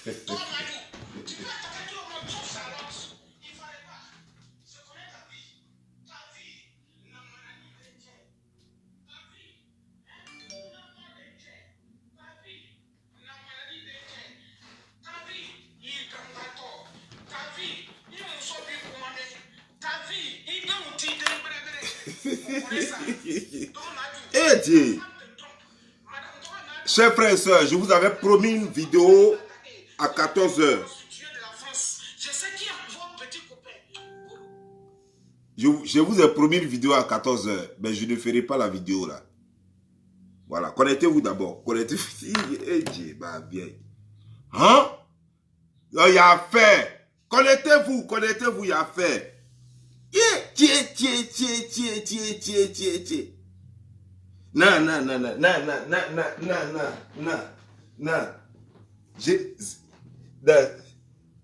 Eh Dieu. Chers frères et sœurs, je vous avais promis une vidéo à 14 heures. Je vous ai promis une vidéo à 14 heures, mais je ne ferai pas la vidéo là. Voilà, connectez-vous d'abord. Connectez-vous. Eh Dieu, bah bien. Hein? Il y a à faire. Connectez-vous, il y a à faire. Non, non, non, non, non, non, non, non, non, non, non, non.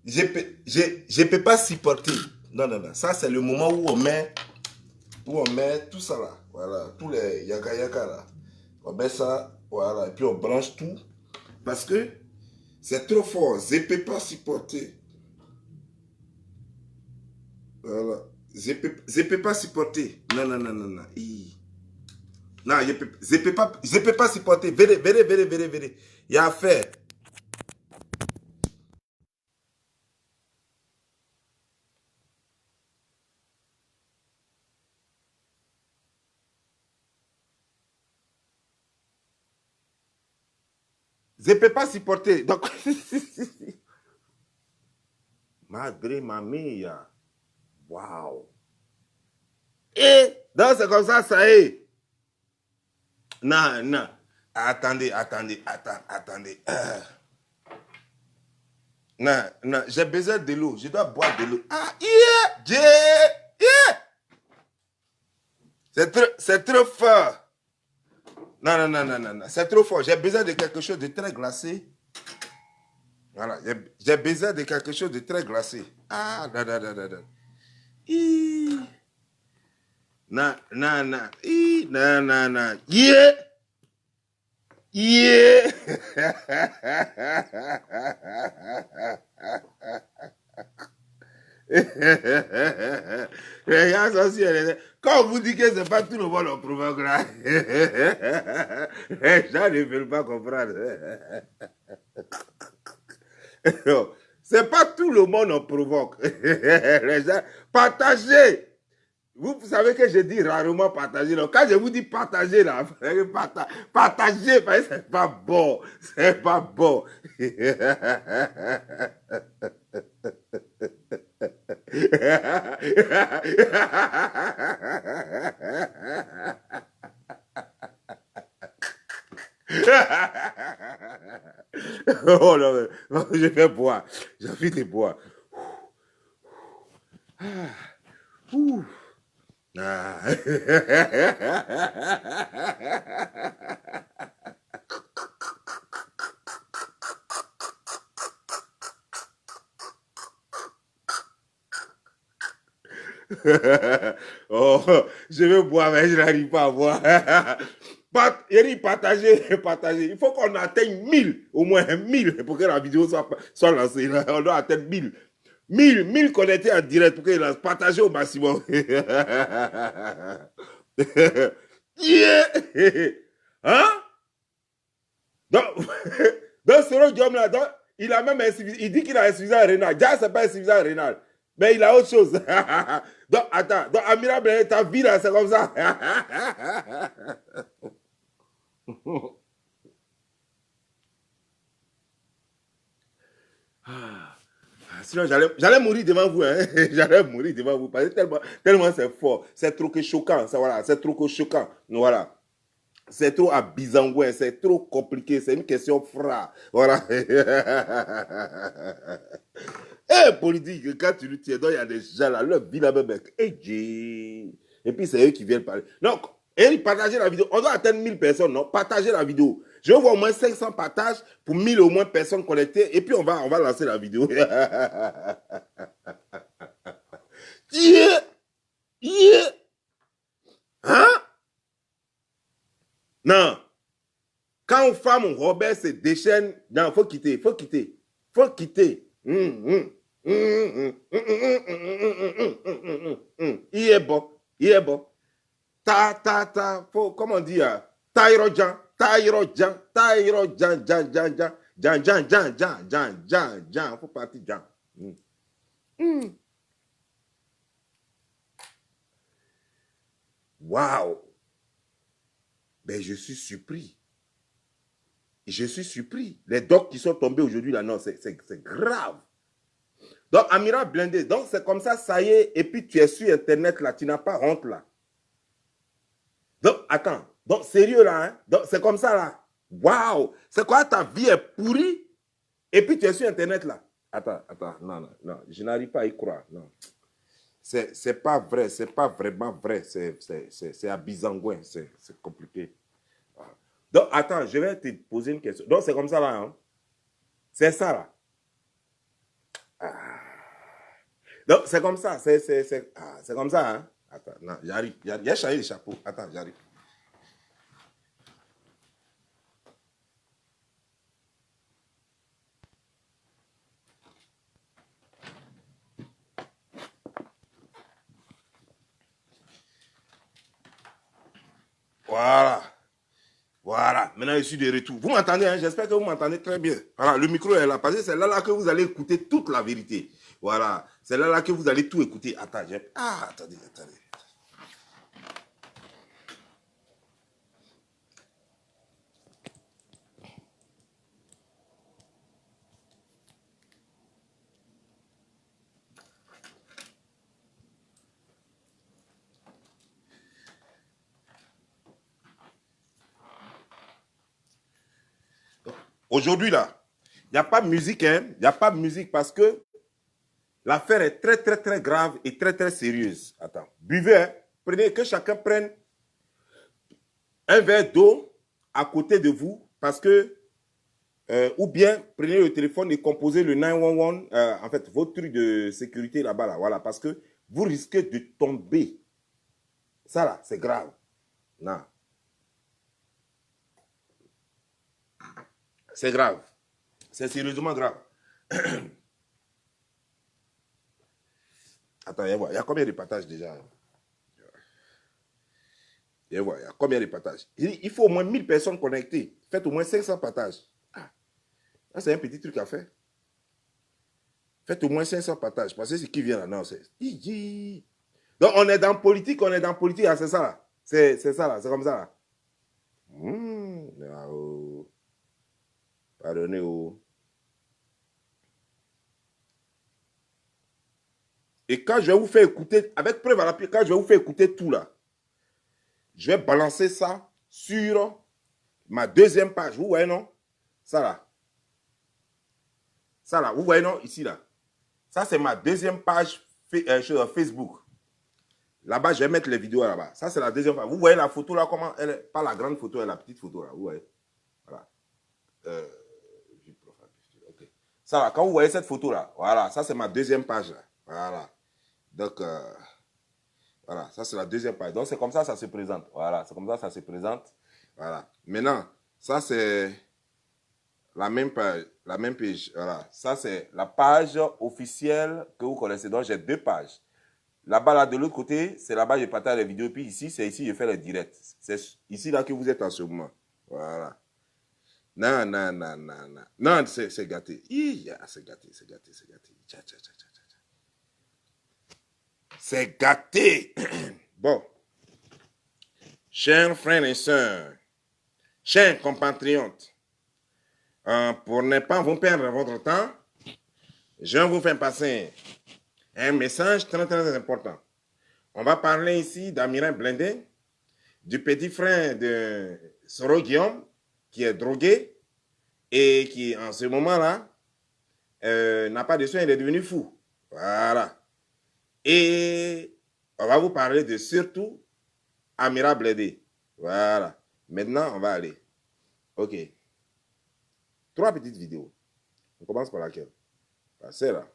Je peux pas supporter. Non, non, non. Ça, c'est le moment où on met tout ça là. Voilà, tous les yaka yaka là. On met ça, voilà, et puis on branche tout. Parce que c'est trop fort. Je peux pas supporter. Voilà. Je peux pas supporter. Non, non, non, non, non. Non, je peux pas supporter. Venez. Il y a à faire. Je peux pas supporter. Donc, madre mia. Waouh. Et, donc c'est comme ça est. Non, non. Attendez. Non, non, j'ai besoin de l'eau. Je dois boire de l'eau. Ah, c'est trop fort. Non, non, non, non, non, non. C'est trop fort. J'ai besoin de quelque chose de très glacé. Voilà, j'ai besoin de quelque chose de très glacé. Ah, non, non, non, non, non. Non, non, non. Non, non, non. Regarde ça aussi, quand on vous dit que c'est pas tout le monde en provoque là, les gens ne veulent pas comprendre. C'est pas tout le monde en provoque. Les gens, partagez. Vous savez que je dis rarement partager. Donc, quand je vous dis partager, là, partagez, parce que c'est pas bon. C'est pas bon. Oh non, je vais boire. J'ai envie de boire. Ah. Oh, je veux boire, mais je n'arrive pas à boire. Partagez. Il faut qu'on atteigne 1000, au moins 1000, pour que la vidéo soit lancée. On doit atteindre 1000. 1000 connectés en direct pour que partagez au maximum. Yeah. Hein? Donc, ce Diom là, il a même il dit qu'il a insuffisance rénale. Déjà, c'est pas insuffisance rénale. Mais il a autre chose. Donc, attends. Donc, Amira Blé, ta vie là, c'est comme ça. Sinon, j'allais mourir devant vous. Hein. J'allais mourir devant vous. Parce que tellement c'est fort. C'est trop que choquant. Voilà, c'est trop que choquant. Voilà. C'est trop abysangouin, c'est trop compliqué, c'est une question fra. Voilà. Eh, politique, quand tu le tiens, il y a des gens là, leur vie là-bas, et puis c'est eux qui viennent parler. Donc, et partagez la vidéo. On doit atteindre 1000 personnes, non? Partagez la vidéo. Je veux voir au moins 500 partages pour 1000 au moins personnes connectées, et puis on va lancer la vidéo. Hein? Non. Quand une femme Robert se déchaîne, non, faut quitter. Faut quitter. Il est bon. Il est bon. Comment on dit, Taïro Jan, Taïro Jan, Taïro Jan, Jan, Jan, Jan, Jan, Jan, Jan, Jan, Jan, Jan, Jan, faut partir Jan. Waouh! Ben, je suis surpris. Je suis surpris. Les docs qui sont tombés aujourd'hui, là, non, c'est grave. Donc, Amira Blindé, donc c'est comme ça y est, et puis tu es sur Internet, là, tu n'as pas honte, là. Donc, attends, donc sérieux, là, hein? Donc, c'est comme ça, là. Waouh! C'est quoi, ta vie est pourrie, et puis tu es sur Internet, là. Attends, non, je n'arrive pas à y croire, non. C'est pas vrai, c'est pas vraiment vrai, c'est à Bizangouin, c'est compliqué. Donc, attends, je vais te poser une question. Donc, c'est comme ça, là, hein? C'est ça, là. Donc, c'est comme ça, c'est comme ça, hein? Attends, non, j'arrive. Il y a changé le chapeau. Attends, j'arrive. Voilà. Voilà. Maintenant, je suis de retour. Vous m'entendez, hein? J'espère que vous m'entendez très bien. Voilà, le micro est là. Parce que c'est là que vous allez écouter toute la vérité. Voilà. C'est là que vous allez tout écouter. Attends, attendez. Aujourd'hui, là, il n'y a pas de musique, hein? Il n'y a pas de musique parce que l'affaire est très grave et très sérieuse. Attends. Buvez, hein? Prenez, que chacun prenne un verre d'eau à côté de vous parce que, ou bien prenez le téléphone et composez le 911, en fait, votre truc de sécurité là-bas, là, voilà, parce que vous risquez de tomber. Ça là, c'est grave. Non. C'est grave. C'est sérieusement grave. Attends, il y a combien de partages déjà? Il y a combien de partages? Il faut au moins 1000 personnes connectées. Faites au moins 500 partages. Ah, c'est un petit truc à faire. Faites au moins 500 partages. Parce que ce qui vient là, non, c'est... Donc, on est dans politique, ah, c'est ça là. C'est ça là, c'est comme ça là. Pardonnez. Et quand je vais vous faire écouter, avec preuve à l'appui, quand je vais vous faire écouter tout là, je vais balancer ça sur ma deuxième page. Vous voyez, non? Ça là. Ça là, vous voyez, non? Ici là. Ça, c'est ma deuxième page sur Facebook. Là-bas, je vais mettre les vidéos là-bas. Ça, c'est la deuxième page. Vous voyez la photo là, comment elle est, pas la grande photo, elle est la petite photo là. Vous voyez? Voilà. Okay. Ça là, quand vous voyez cette photo là, voilà, ça c'est ma deuxième page là. Voilà. Donc, voilà, ça c'est la deuxième page. Donc, c'est comme ça se présente. Voilà, c'est comme ça se présente. Voilà. Maintenant, ça c'est la même page. La même page. Voilà. Ça c'est la page officielle que vous connaissez. Donc, j'ai deux pages. Là-bas, là, de l'autre côté, c'est là-bas je partage les vidéos. Puis ici, c'est ici je fais les directs. C'est ici là que vous êtes en ce moment. Voilà. Non. Non, c'est gâté. C'est gâté. C'est gâté. Bon. Chers frères et sœurs, chers compatriotes, pour ne pas vous perdre votre temps, je vais vous faire passer un message très important. On va parler ici d'Amira Blindé, du petit frère de Soro Guillaume, qui est drogué et qui, en ce moment-là, n'a pas de soins, il est devenu fou. Voilà. Et on va vous parler de surtout Amira Blindé. Voilà. Maintenant, on va aller. OK. 3 petites vidéos. On commence par laquelle? C'est là.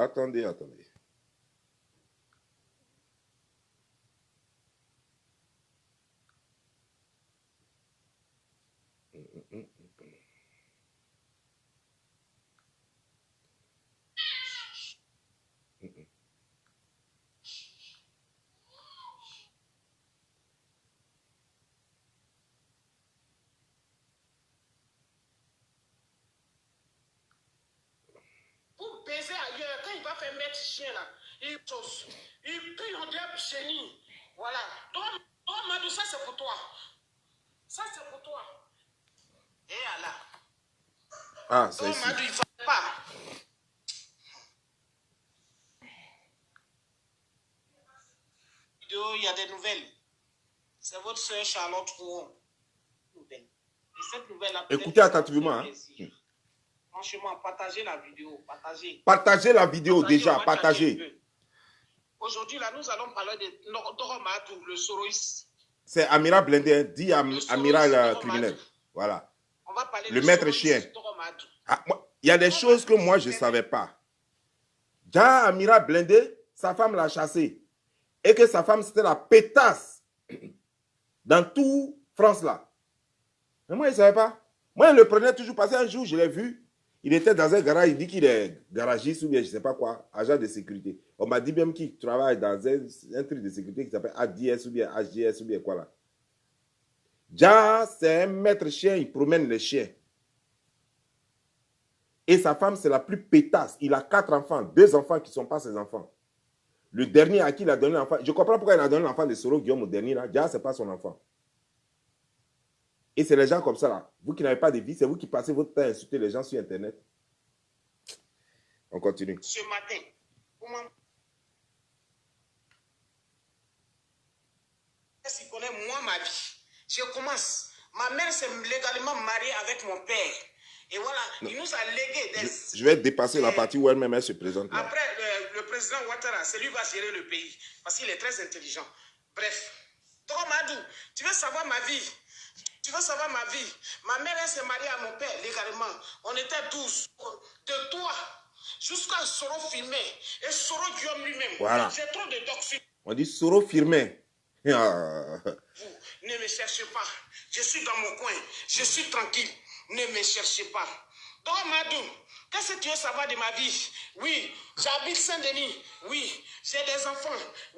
Attendez, attendez. Pour baiser ailleurs, quand il va faire mettre chien là, il prie en diable génie. Voilà. Donc, Madou, ça c'est pour toi. Ça c'est pour toi. Et Allah. Ah, c'est Donc, ici. Madou, il ne faut pas. Il y a des nouvelles. C'est votre soeur Charlotte Rouon. Et cette nouvelle a Écoutez attentivement. Hein. Franchement, partagez la vidéo. Partagez. Partagez la vidéo déjà. Partagez. Aujourd'hui, là, nous allons parler de Doromadou, le Soroïs. C'est Amira Blindé. Dit Amira le criminel. Voilà. On va parler le de maître chien. Ah, il y a des choses que moi, je ne savais pas. Déjà, Amira Blindé, sa femme l'a chassé. Et que sa femme, c'était la pétasse dans tout France là. Mais moi, je ne savais pas. Moi, je le prenais toujours parce qu'un jour, je l'ai vu. Il était dans un garage, il dit qu'il est garagiste ou bien je ne sais pas quoi, agent de sécurité. On m'a dit même qu'il travaille dans un truc de sécurité qui s'appelle ADS ou bien HDS ou bien quoi là. Déjà, c'est un maître chien, il promène les chiens. Et sa femme, c'est la plus pétasse. Il a 4 enfants, 2 enfants qui ne sont pas ses enfants. Le dernier à qui il a donné l'enfant, je comprends pourquoi il a donné l'enfant de Soro Guillaume au dernier là. Déjà, ce n'est pas son enfant. Et c'est les gens comme ça là. Vous qui n'avez pas de vie, c'est vous qui passez votre temps à insulter les gens sur Internet. On continue. Ce matin, comment est-ce qu'il connaît moi ma vie? Je commence. Ma mère s'est légalement mariée avec mon père. Et voilà, non. Il nous a légué des... Je vais dépasser la partie où elle-même se présente. Là. Après, le président Ouattara, c'est lui qui va gérer le pays. Parce qu'il est très intelligent. Bref. Madou, tu veux savoir ma vie? Tu veux savoir ma vie? Ma mère, elle s'est mariée à mon père légalement. On était 12. De toi jusqu'à Soro Firmé et Soro Guillaume lui-même. Voilà. J'ai trop de doctrine. On dit Soro Firmé. Vous ne me cherchez pas. Je suis dans mon coin. Je suis tranquille. Ne me cherchez pas. Donc, Madou, qu'est-ce que tu veux savoir de ma vie? Oui, j'habite Saint-Denis. Oui, j'ai des enfants.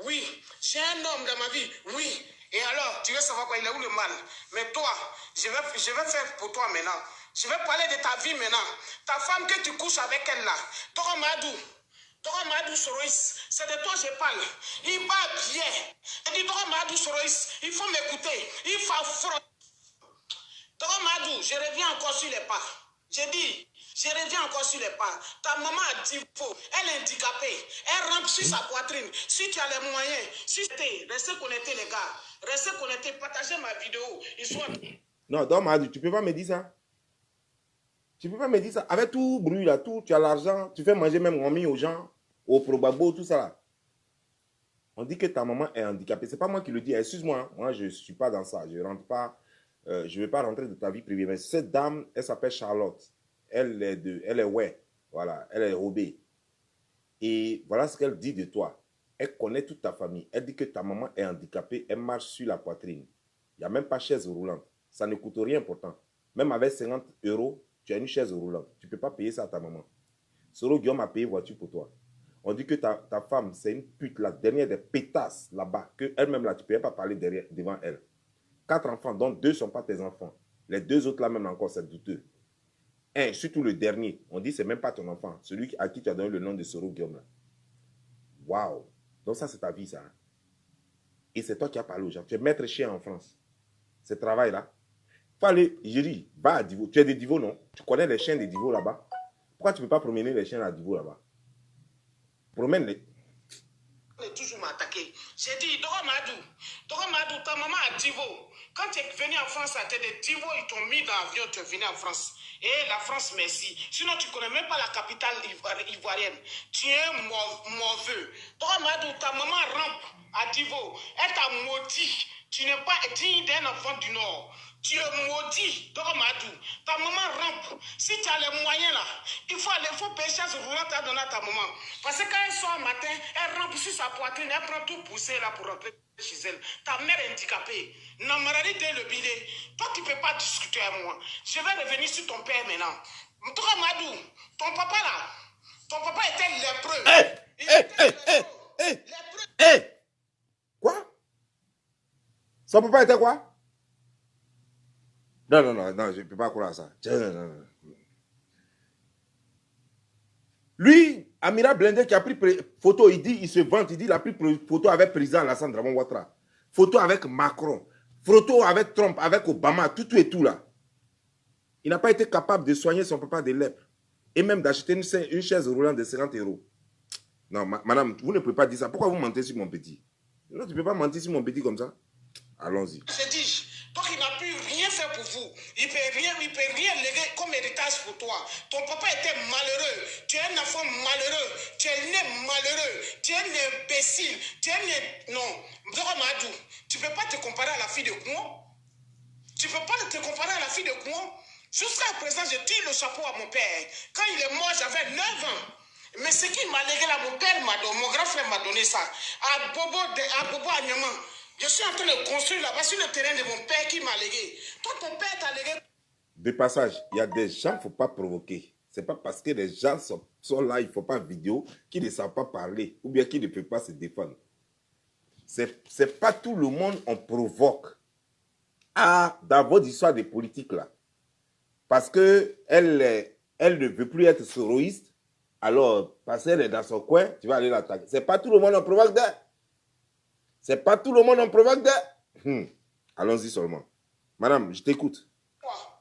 Oui, j'ai un homme dans ma vie. Oui. Et alors, tu veux savoir quoi? Il est où le mal? Mais toi, je vais faire pour toi maintenant. Je vais parler de ta vie maintenant. Ta femme que tu couches avec elle là. Toi, Madou. Toi, Madou Soroïs, c'est de toi que je parle. Il va bien. Je dis, toi, Madou Soroïs, il faut m'écouter. Il faut affronter. Toi, Madou, je reviens encore sur les pas. J'ai dit, je reviens encore sur les pas. Ta maman a dit faux. Elle est handicapée. Elle rampe sur sa poitrine. Si tu as les moyens, restez connectés, les gars. Restez connectés, partagez ma vidéo. Non, donc, Madou, tu ne peux pas me dire ça. Tu ne peux pas me dire ça. Avec tout bruit là, tout, tu as l'argent, tu fais manger même Romy aux gens, au probabo, tout ça là. On dit que ta maman est handicapée. Ce n'est pas moi qui le dis. Excuse-moi, hein. Moi, je ne suis pas dans ça. Je ne rentre pas. Je ne vais pas rentrer dans ta vie privée. Mais cette dame, elle s'appelle Charlotte. Elle est ouais. Voilà, elle est robée. Et voilà ce qu'elle dit de toi. Elle connaît toute ta famille. Elle dit que ta maman est handicapée. Elle marche sur la poitrine. Il n'y a même pas de chaise roulante. Ça ne coûte rien pourtant. Même avec 50 €, tu as une chaise roulante. Tu ne peux pas payer ça à ta maman. Soro Guillaume a payé voiture pour toi. On dit que ta femme, c'est une pute, la dernière des pétasses là-bas. Qu'elle-même là, tu ne peux pas parler devant elle. 4 enfants, dont 2 ne sont pas tes enfants. Les 2 autres là même encore, c'est douteux. Un, surtout le dernier, on dit que ce n'est même pas ton enfant. Celui à qui tu as donné le nom de Soro Guillaume. Waouh! Donc ça, c'est ta vie, ça. Et c'est toi qui as parlé aux gens. Tu es maître chien en France. Ce travail-là. Il faut aller, je dis, va à Divo. Tu es de Divo, non? Tu connais les chiens de Divo là-bas? Pourquoi tu ne peux pas promener les chiens à Divo là-bas? Promène-les. Toujours m'attaquer. J'ai dit, Doromadou, ta maman à Divo. Quand tu es venu en France, tu es de Divo, ils t'ont mis dans l'avion, tu es venu en France. Et la France, merci. Sinon, tu ne connais même pas la capitale ivoirienne. Tu es mauvais. Doromadou, ta maman rampe à Divo. Elle t'a maudit. Tu n'es pas digne d'un enfant du Nord. Tu es maudit, Doromadou. Ta maman rampe. Si tu as les moyens là, il faut payer chasse roulante à donner à ta maman. Parce que quand elle sort le matin, elle rampe sur sa poitrine, elle prend tout poussé là pour rentrer chez elle. Ta mère est handicapée. Namarari dès le billet. Toi, tu ne peux pas discuter avec moi. Je vais revenir sur ton père maintenant. Doromadou, ton papa là, ton papa était lépreux. Quoi? Son papa était quoi? Non, je ne peux pas croire ça. Non. Lui, Amira Blindé qui a pris photo, il se vante, il dit qu'il a pris photo avec le président Alassane Draman Ouattara, photo avec Macron, photo avec Trump, avec Obama, tout et tout là. Il n'a pas été capable de soigner son papa de lèpre et même d'acheter une chaise roulante de 50 €. Non, madame, vous ne pouvez pas dire ça. Pourquoi vous mentez sur mon petit? Non, tu ne peux pas mentir sur mon petit comme ça. Allons-y. Je dis, donc il n'a pu rien faire pour vous. Il ne peut rien léguer comme héritage pour toi. Ton papa était malheureux. Tu es un enfant malheureux. Tu es né malheureux. Tu es un imbécile. Tu es né... Non. Madou, tu ne peux pas te comparer à la fille de Kouan. Tu ne peux pas te comparer à la fille de Kouan. Jusqu'à présent, je tire le chapeau à mon père. Quand il est mort, j'avais 9 ans. Mais ce qui m'a légué là, mon père m'a donné, mon grand frère m'a donné ça. À Bobo à Niaman. Je suis en train de construire là-bas sur le terrain de mon père qui m'a légué. Toi, ton père t'a légué. De passage, il y a des gens qu'il ne faut pas provoquer. Ce n'est pas parce que les gens sont là, il ne faut pas vidéo, qu'ils ne savent pas parler ou bien qu'ils ne peuvent pas se défendre. Ce n'est pas tout le monde on provoque dans votre histoire de politique là. Parce qu'elle ne veut plus être soroïste, alors parce qu'elle est dans son coin, tu vas aller l'attaquer. Ce n'est pas tout le monde on provoque d'elle. C'est pas tout le monde on provoque d'elle. Allons-y seulement. Madame, je t'écoute. Quoi?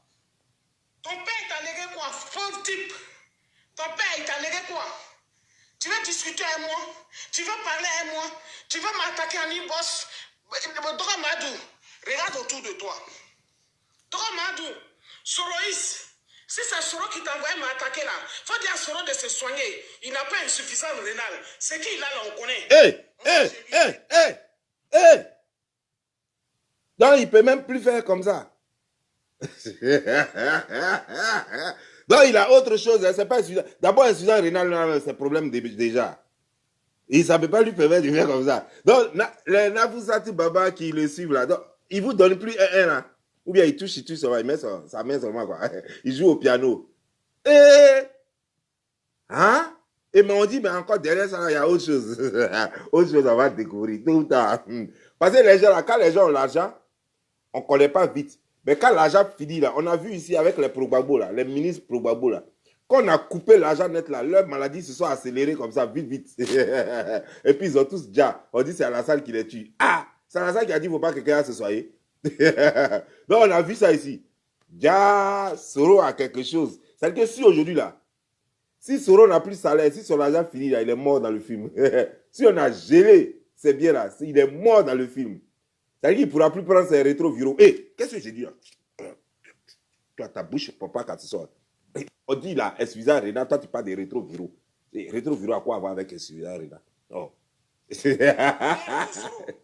Ton père t'a légué quoi? Pauvre type. Ton père, il t'a légué quoi? Tu veux discuter avec moi? Tu veux parler avec moi? Tu veux m'attaquer en e-boss? Doromadou, regarde autour de toi. Doromadou, Soroïs. Si c'est Soro qui t'a envoyé m'attaquer là, faut dire à Soro de se soigner. Il n'a pas insuffisance rénale. C'est qui là, on connaît. Donc, il ne peut même plus faire comme ça. Donc, il a autre chose. C'est pas insuffisant. D'abord, insuffisance rénale, c'est problème déjà. Et ça ne peut pas lui permettre de faire comme ça. Donc, les Nafoussati Baba qui le suivent là, donc, il ne vous donne plus un là. Ou bien il touche, il met sa main seulement quoi. Il joue au piano. Hein? Et mais on dit, mais encore derrière ça, il y a autre chose. Autre chose, on va découvrir tout le temps. Parce que les gens, là, quand les gens ont l'argent, on ne connaît pas vite. Mais quand l'argent finit, là, on a vu ici avec les Progbabo, là, les ministres Progbabo, là, quand on a coupé l'argent net, là, leurs maladies se sont accélérées comme ça, vite. Et puis ils ont tous déjà, on dit c'est Alassane qui les tue. Ah, c'est Alassane qui a dit, il ne faut pas que quelqu'un se soigner. Donc on a vu ça ici. Déjà, Soro a quelque chose. C'est-à-dire que si aujourd'hui, là, si Soro n'a plus de salaire, si son argent finit, là, il est mort dans le film. Si on a gelé, c'est bien là, il est mort dans le film. C'est-à-dire qu'il ne pourra plus prendre ses rétroviraux. Hé, qu'est-ce que j'ai dit là? Toi, ta bouche, papa, quand tu sors. On dit là, insuffisant rénal, toi, tu parles des rétroviraux. Rétroviraux, à quoi avoir avec insuffisant rénal? Oh.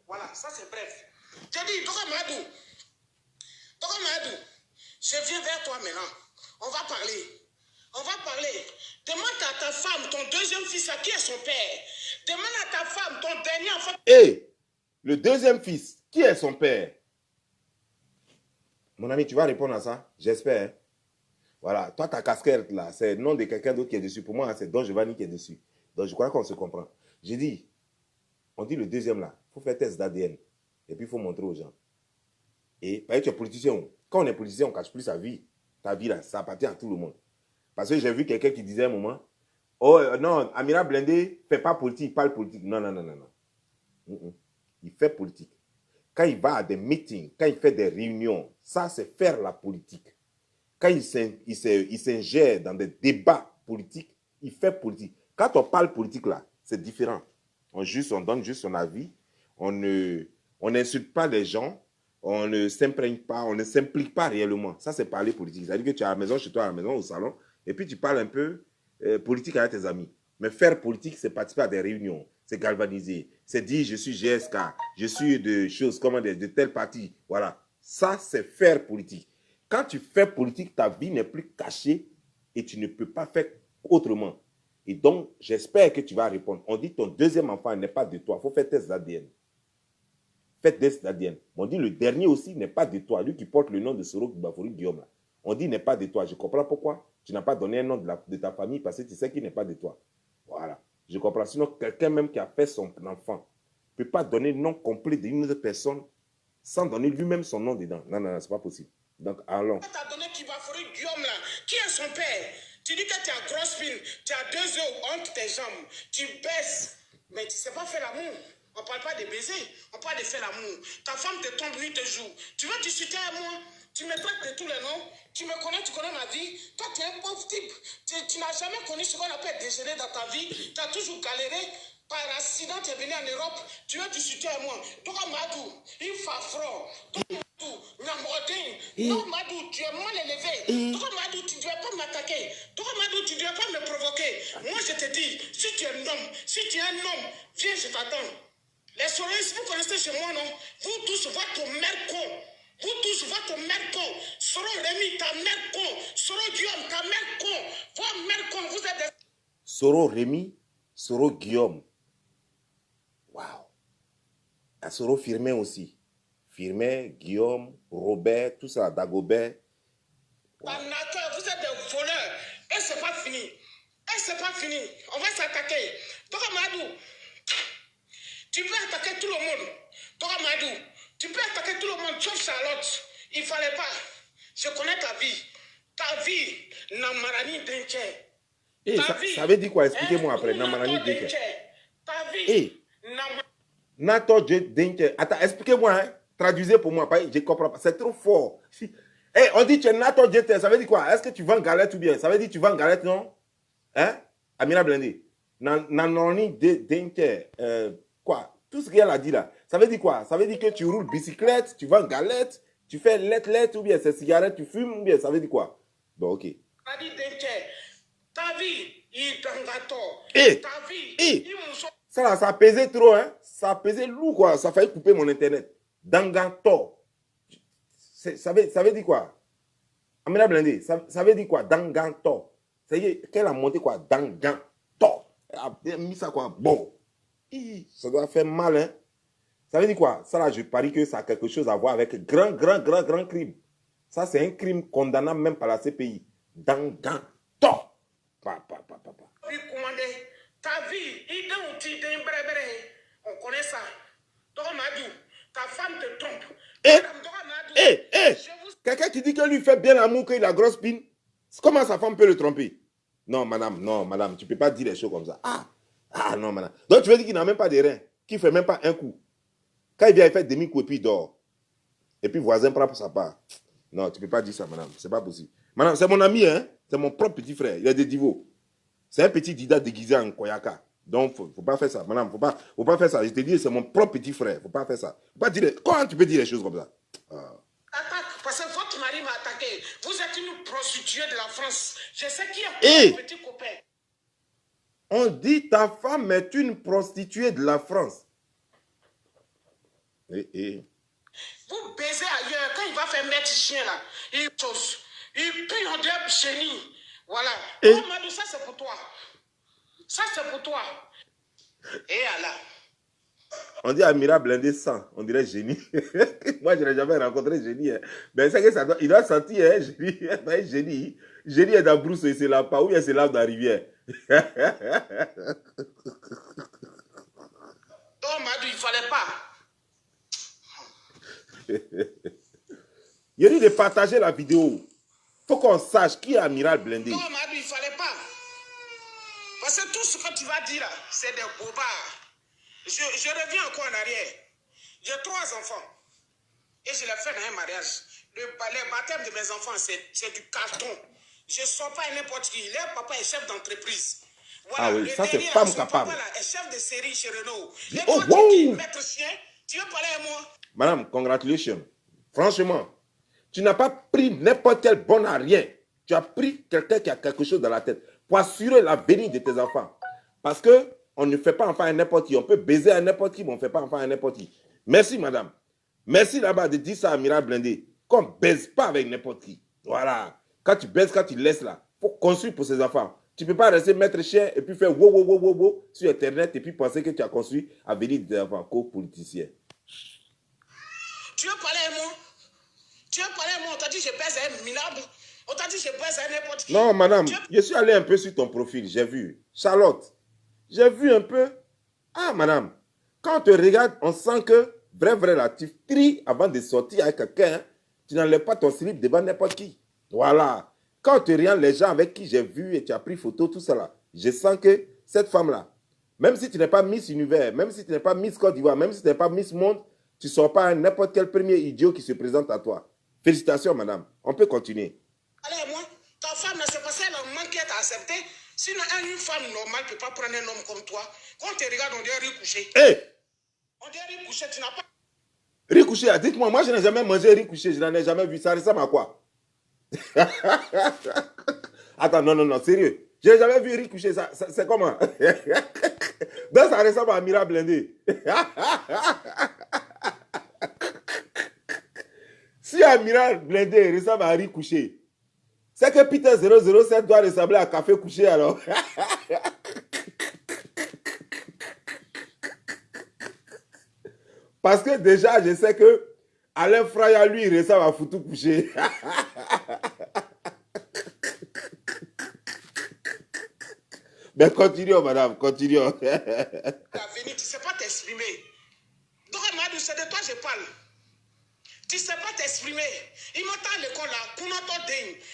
Voilà, ça c'est bref. J'ai dit, Doromadou, je viens vers toi maintenant. On va parler. Demande à ta femme, ton deuxième fils, à qui est son père. Demande à ta femme, ton dernier enfant. Hé, le deuxième fils, qui est son père? Mon ami, tu vas répondre à ça? J'espère. Hein? Voilà, toi, ta casquette là, c'est le nom de quelqu'un d'autre qui est dessus. Pour moi, c'est Don Giovanni qui est dessus. Donc, je crois qu'on se comprend. J'ai dit, on dit le deuxième là, il faut faire test d'ADN. Et puis, il faut montrer aux gens. Et, parce que tu es politicien. Quand on est politicien, on ne cache plus sa vie. Ta vie là, ça appartient à tout le monde. Parce que j'ai vu quelqu'un qui disait à un moment, oh non, Amira Blindé ne fait pas politique, il parle politique. Non. Il fait politique. Quand il va à des meetings, quand il fait des réunions, ça c'est faire la politique. Quand il s'ingère dans des débats politiques, il fait politique. Quand on parle politique là, c'est différent. On donne juste son avis, on n'insulte pas les gens, on ne s'imprègne pas, on ne s'implique pas réellement. Ça c'est parler politique. C'est-à-dire que tu es à la maison, chez toi, à la maison, au salon, et puis tu parles un peu politique avec tes amis. Mais faire politique, c'est participer à des réunions, c'est galvaniser. C'est dire, je suis GSK, je suis de choses, comment dire, de telle partie. Voilà. Ça, c'est faire politique. Quand tu fais politique, ta vie n'est plus cachée et tu ne peux pas faire autrement. Et donc, j'espère que tu vas répondre. On dit ton deuxième enfant n'est pas de toi. Il faut faire test d'ADN. Faites test d'ADN. On dit le dernier aussi n'est pas de toi. Lui qui porte le nom de Soro Gbagbo Guillaume. Là. On dit n'est pas de toi. Je comprends pourquoi tu n'as pas donné un nom de ta famille parce que tu sais qu'il n'est pas de toi. Voilà. Je comprends. Sinon, quelqu'un même qui a fait son enfant ne peut pas donner le nom complet d'une autre personne sans donner lui-même son nom dedans. Non, non, non, c'est pas possible. Donc, allons. Tu as donné Kibafori Guillaume là. Qui est son père? Tu dis que tu as grosse fine, tu as 2 œufs entre tes jambes, tu baisses, mais tu ne sais pas faire l'amour. On ne parle pas de baiser, on parle de faire l'amour. Ta femme te trompe 8 jours. Tu veux discuter à moi? Tu me traites de tous les noms. Tu me connais, tu connais ma vie. Toi, tu es un pauvre type. Tu n'as jamais connu ce qu'on appelle déjeuner dans ta vie. Tu as toujours galéré. Par accident, tu es venu en Europe. Tu veux discuter à moi. Toi, Madou, il fait froid. Non, Madou, tu es mal élevé. Toi, Madou, tu ne dois pas m'attaquer. Toi, Madou, tu ne dois pas me provoquer. Moi, je te dis, si tu es un homme, viens, je t'attends. Les soleils, vous connaissez chez moi, non? Vous tous, votre mère con. Vous tous, votre mère con. Soro Rémi, ta mère con. Soro Guillaume, ta mère con. Votre mère con, vous êtes des... Soro Rémi, Soro Guillaume. Waouh. À Soro Firmin aussi. Firmin, Guillaume, Robert, tout ça, Dagobert. Wow. Vous êtes des voleurs. Et c'est pas fini. Et c'est pas fini. On va s'attaquer. Toi, Madou, tu peux attaquer tout le monde. Toi, Madou, tu peux attaquer tout le monde, sauf Charlotte. Il fallait pas. Je connais ta vie. Ta vie, Namarani Denche. Hey, ça veut dire quoi? Expliquez-moi après. Namarani Denche. Ta vie. Hey. Nato Denche. Attends, expliquez-moi. Hein. Traduisez pour moi. Je comprends pas. C'est trop fort. Si... Hey, on dit que tu es Nato Denche. Ça veut dire quoi? Est-ce que tu vends galette ou bien? Ça veut dire que tu vends galette, non? Hein? Amira Blendé. Nanoni Denche. Quoi? Tout ce qu'elle a dit là. Ça veut dire quoi? Ça veut dire que tu roules bicyclette, tu vends galette, tu fais lettre ou bien c'est cigarette, tu fumes ou bien ça veut dire quoi? Bon, ok. Ta vie, il t'engato. Hey, ta vie, hey. Ça là, ça pesait trop, hein? Ça pesait lourd, quoi. Ça a failli couper mon internet. Danganto. Ça veut dire quoi? Amina Blendé, ça veut dire quoi? Danganto. Ça veut dire qu'elle a monté quoi? Danganto. Elle a mis ça quoi? Bon. Ça doit faire mal, hein? Ça veut dire quoi? Ça là, je parie que ça a quelque chose à voir avec grand crime. Ça, c'est un crime condamnable même par la CPI. Danganto. Papa. Ta vie, on connaît ça. Ta femme te trompe. Quelqu'un qui dit que lui fait bien l'amour, qu'il a grosse pine. Comment sa femme peut le tromper? Non, madame, tu ne peux pas dire les choses comme ça. Ah, non, madame. Donc, tu veux dire qu'il n'a même pas de reins, qu'il ne fait même pas un coup. Quand il vient, il fait demi-coup et puis il dort. Et puis, voisin prend pour sa part. Non, tu ne peux pas dire ça, madame. Ce n'est pas possible. Madame, c'est mon ami, hein. C'est mon propre petit frère. Il a des divots. C'est un petit Dida déguisé en Koyaka. Donc, il ne faut pas faire ça. Madame, il ne faut pas faire ça. Je te dis, c'est mon propre petit frère. Il ne faut pas faire ça. Comment tu peux dire les choses comme ça? Attaque, parce que votre mari m'a attaqué. Vous êtes une prostituée de la France. Je sais qui est votre petit copain. On dit ta femme est une prostituée de la France. Vous baisez ailleurs. Quand il va faire mettre chien là, il pue en deux chenilles. Voilà. Oh, Madou, ça c'est pour toi. Ça c'est pour toi. Et Allah. On dit Amira Blendé 100. On dirait génie. Moi, je n'ai jamais rencontré génie. Hein. Mais c'est que ça il doit sentir hein, génie. Génie. Génie est dans Brousse et c'est là pas. Ou bien c'est là dans la rivière. Oh, Madou, il ne fallait pas. Il a dit de partager la vidéo. Faut qu'on sache qui est Amiral Blendé. Non, Madou, il ne fallait pas. Parce que tout ce que tu vas dire là, c'est des bobards. Je reviens encore en arrière. J'ai 3 enfants. Et je les fais dans un mariage. Les baptêmes de mes enfants, c'est du carton. Je ne sors pas n'importe qui. Leur papa est chef d'entreprise. Voilà. Ah oui, ça c'est femme capable. Papa là, est chef de série chez Renault. Et oh, toi, wow. tu es maître chien. Tu veux parler à moi? Madame, congratulations. Franchement, tu n'as pas pris n'importe quel bon à rien. Tu as pris quelqu'un qui a quelque chose dans la tête pour assurer l'avenir de tes enfants. Parce que on ne fait pas enfant à n'importe qui. On peut baiser à n'importe qui, mais on ne fait pas enfant à n'importe qui. Merci, madame. Merci là-bas de dire ça à Mira Blindé. Qu'on ne baise pas avec n'importe qui. Voilà. Quand tu baises, quand tu laisses là, il faut construire pour ses enfants. Tu ne peux pas rester maître chien et puis faire wow, wow, wow, wow, wow sur Internet et puis penser que tu as construit à venir des enfants co-politiciens. Tu veux parler à moi? Tu veux parler à moi? On t'a dit que je baise un minable. On t'a dit que je baise à n'importe qui. Non, madame, je suis allé un peu sur ton profil, j'ai vu. Charlotte, j'ai vu un peu. Ah, madame, quand on te regarde, on sent que, vrai, là, tu tries avant de sortir avec quelqu'un. Hein, tu n'enlèves pas ton slip devant n'importe qui. Voilà. Quand on te regarde, les gens avec qui j'ai vu et tu as pris photo, tout ça là, je sens que cette femme-là, même si tu n'es pas Miss Univers, même si tu n'es pas Miss Côte d'Ivoire, même si tu n'es pas Miss Monde, tu ne sors pas n'importe quel premier idiot qui se présente à toi. Félicitations, madame. On peut continuer. Allez, moi, ta femme, c'est parce qu'elle a manqué à accepter. Sinon, une femme normale ne peut pas prendre un homme comme toi. Quand on te regarde, on dirait riz couché. Hé! On dirait riz couché, tu n'as pas. Riz couché, dites-moi, moi je n'ai jamais mangé riz couché, je n'en ai jamais vu. Ça ressemble à quoi? Attends, non, sérieux. Je n'ai jamais vu riz couché, c'est comment? Donc ça ressemble à Mira Blindé. Si Mira Blindé ressemble à riz couché, c'est que Peter 007 doit ressembler à café couché alors. Parce que déjà, je sais que Alain Fraya, lui, il ressemble à Foutou couché. Mais continuons, madame, continuons. Tu ne sais pas t'exprimer. Donc, Madou, c'est de toi que je parle. Tu ne sais pas t'exprimer. Il m'attend à l'école là.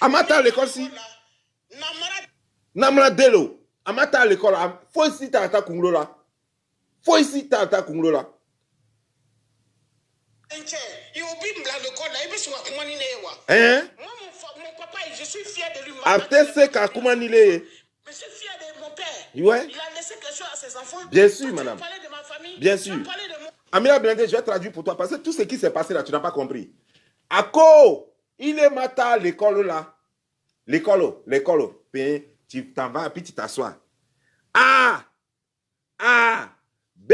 Amata à l'école si. Namara Delo. Amata à l'école là. Faut ici Tata Kunglo là. Faut ici Tata Kunglo là. Hein? Moi, mon papa, je suis fier de lui. Abtese Kakumanile. Je suis fier de mon père. Ouais. Il a laissé quelque chose à ses enfants. Bien sûr, madame. Tu parlais de ma famille. Bien sûr. Tu parlais de moi. Amira Blindé, je vais traduire pour toi parce que tout ce qui s'est passé là, tu n'as pas compris. Ako, il est matin l'école là. L'école. Tu t'en vas, puis tu t'assois. A, B,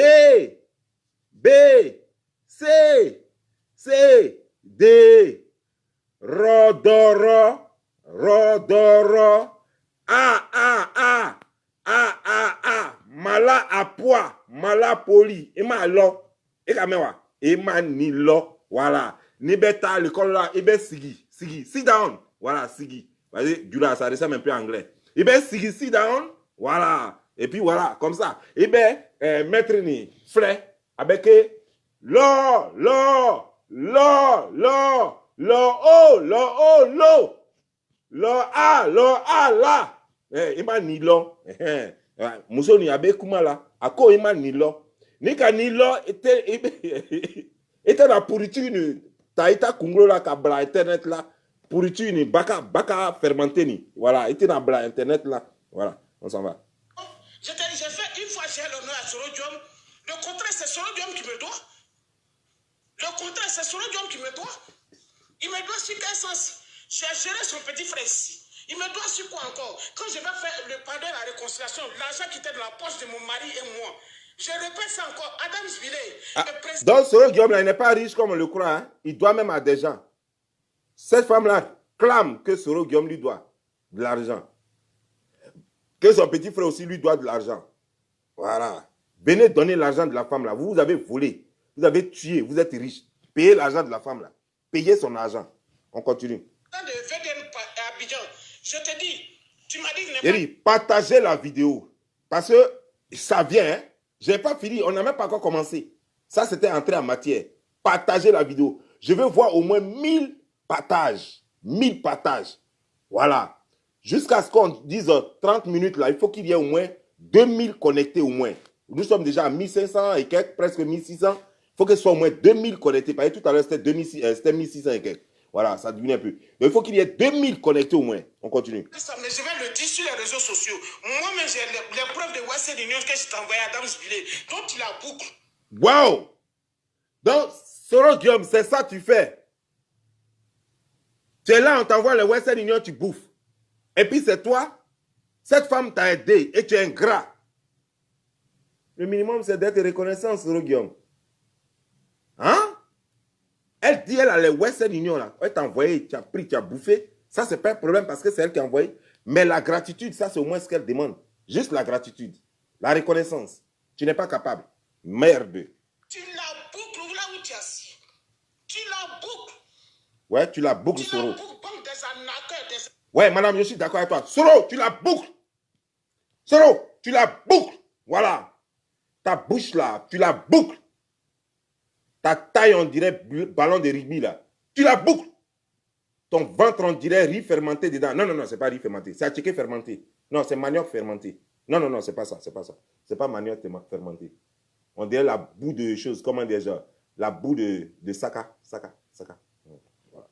C, D, Rodoro, A, Mala apoi, Mala poli, Ema lo, Ekamewa, Ema ni lo, voilà. Nibeta l'école là, Ebe sigi, sit down, voilà, sigi. Vas-y, du là, ça ressemble un peu anglais. Ebe sigi, sit down, voilà. Et puis voilà, comme ça. Ebe, maître ni, frais, avec lo, la. Ima ni lo. Muso ni abe kumala. Ako ima ni lo. Nika ni lo était la pourriture. Taïta kunglo la kabla internet là. Pourriture ni baka fermenté ni. Voilà, était dans bla internet là. Voilà, on s'en va. J'ai fait une fois j'ai l'honneur à Soro Diom. Le contraire, c'est Soro Diom qui me doit. Le contraire, c'est Soro Diom qui me doit. Il me doit sur quel sens? J'ai géré son petit frère ici. Il me doit sur quoi encore? Quand je vais faire le pardon et la réconciliation, l'argent qui était dans la poche de mon mari et moi, je répète ça encore. Adam Spilé, donc Soro Diom là, il n'est pas riche comme on le croit. Hein? Il doit même à des gens. Cette femme-là clame que Soro Diom lui doit de l'argent. Que son petit frère aussi lui doit de l'argent. Voilà. Venez donner l'argent de la femme là. Vous avez volé. Vous avez tué. Vous êtes riche. Payez l'argent de la femme là. Payez son argent. On continue. Je te dis, tu m'as dit que Eri, partagez la vidéo. Parce que ça vient. Hein? Je n'ai pas fini. On n'a même pas encore commencé. Ça, c'était entré en matière. Partagez la vidéo. Je veux voir au moins 1000 partages. 1000 partages. Voilà. Jusqu'à ce qu'on dise 30 minutes là, il faut qu'il y ait au moins 2000 connectés au moins. Nous sommes déjà à 1500 et quelques, presque 1600. Il faut que ce soit au moins 2000 connectés. Parce que tout à l'heure, c'était 1600 et quelques. Voilà, ça diminue un peu. Mais il faut qu'il y ait 2000 connectés au moins. On continue. Mais je vais le dire sur les réseaux sociaux. Moi-même, j'ai les preuves de Western Union que je t'ai envoyé à Adam Spilé. Donc, il a boucle. Wow! Donc, Soro Diom, c'est ça que tu fais. Tu es là, on t'envoie le Western Union, tu bouffes. Et puis c'est toi, cette femme t'a aidé et tu es ingrat. Le minimum, c'est d'être reconnaissant, Soro Guillaume. Hein? Elle dit, elle a les Western Union là. Elle t'a envoyé, tu as pris, tu as bouffé. Ça, c'est pas un problème parce que c'est elle qui a envoyé. Mais la gratitude, ça, c'est au moins ce qu'elle demande. Juste la gratitude. La reconnaissance. Tu n'es pas capable. Merde. Tu la boucles là où tu es assis. Tu la boucles. Ouais, tu la boucles, Tu Soro. la boucles, banque des arnaqueurs, des... Ouais, madame, je suis d'accord avec toi. Soro, tu la boucles. Soro, tu la boucles. Voilà. Ta bouche là, tu la boucles. Ta taille, on dirait ballon de rugby là. Tu la boucles. Ton ventre, on dirait riz fermenté dedans. Non, non, non, c'est pas riz fermenté. C'est attiqué fermenté. Non, c'est manioc fermenté. Non, non, non, c'est pas ça, c'est pas ça. C'est pas manioc fermenté. On dirait la boue de choses, comment dire, genre, la boue de saka. Voilà.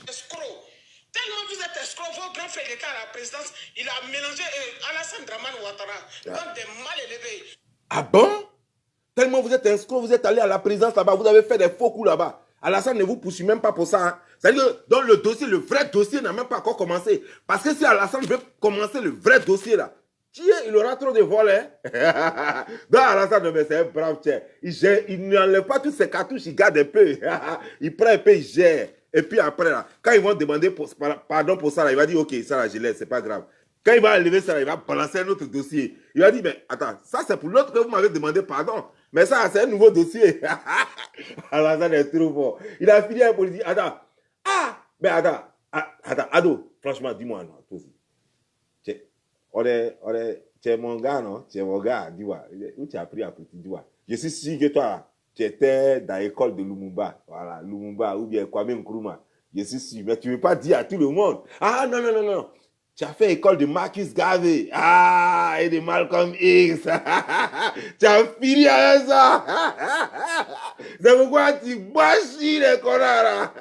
Escroc. Tellement vous êtes escroc, vos grands frères étaient à la présidence, il a mélangé Alassane Dramane Ouattara, donc des mal élevés. Ah bon? Tellement vous êtes escroc, vous êtes allé à la présidence là-bas, vous avez fait des faux coups là-bas. Alassane ne vous poursuit même pas pour ça. Hein. C'est-à-dire que dans le dossier, le vrai dossier n'a même pas encore commencé. Parce que si Alassane veut commencer le vrai dossier là, il aura trop de vols. Hein? Donc Alassane, c'est un brave tien. Il n'enlève pas toutes ses cartouches, il garde un peu. Il prend un peu, il gère. Et puis après, là, quand ils vont demander pardon pour ça, là, il va dire, ok, ça là, je laisse, c'est pas grave. Quand il va enlever ça, là, il va balancer un autre dossier. Il va dire, mais attends, ça c'est pour l'autre que vous m'avez demandé pardon. Mais ça, c'est un nouveau dossier. Alassane est trop fort. Il a fini un politique. Attends. Ah, mais attends. Attends, Ado, franchement, dis-moi, non, toi aussi. Tu es mon gars, non? Tu es mon gars, dis-moi. Où tu as appris à petit, dis-moi. Je suis sûr que toi, tu étais dans l'école de Lumumba. Voilà, Lumumba ou bien Kwame Nkrumah. Je suis sûr. Mais tu ne veux pas dire à tout le monde. Ah, non, non, non, non. Tu as fait école de Marcus Garvey. Ah, et de Malcolm X. Tu as fini avec ça. C'est pourquoi tu bâchis les connards.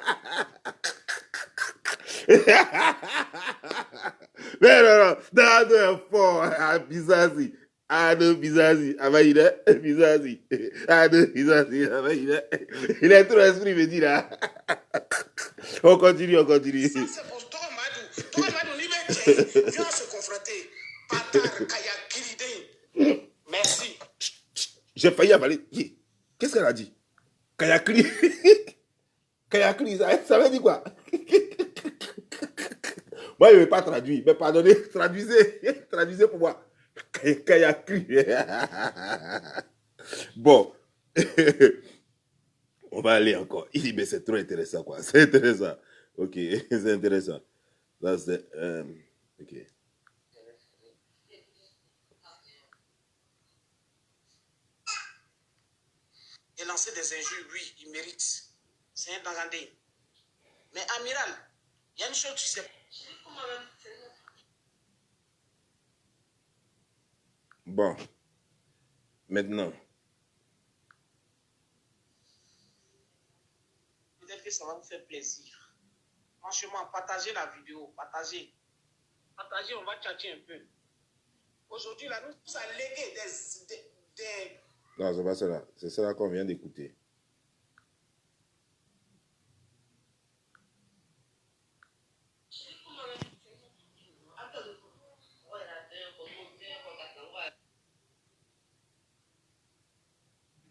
Mais non, non. Ado est fort. Bizazi. Ado Bizazi. Abaïda. Bizazi. Ado Bizazi. Abaïda. Il est trop esprit, me dit là. On continue, on continue. Ça, c'est pour toi, Madou. Toi, Madou, viens se confronter. Patar, Kaya, Kiridin. Merci. J'ai failli avaler. Qu'est-ce qu'elle a dit? Kayakri. Kayakri, ça veut dire quoi? Moi, je ne vais pas traduire. Mais pardonnez, traduisez. Traduisez pour moi. Kayakri. Bon. On va aller encore. Il dit, mais c'est trop intéressant, quoi. C'est intéressant. Ok, c'est intéressant. Là, c'est... ok. Et lancer des injures, oui, il mérite. C'est un dangandé. Mais amiral, il y a une chose, tu sais. Bon. Maintenant. Peut-être que ça va vous faire plaisir. Franchement, partagez la vidéo. Partagez. Partagez, on va tchatcher un peu. Aujourd'hui, là, nous allons léguer des... Non, c'est pas cela. C'est cela qu'on vient d'écouter.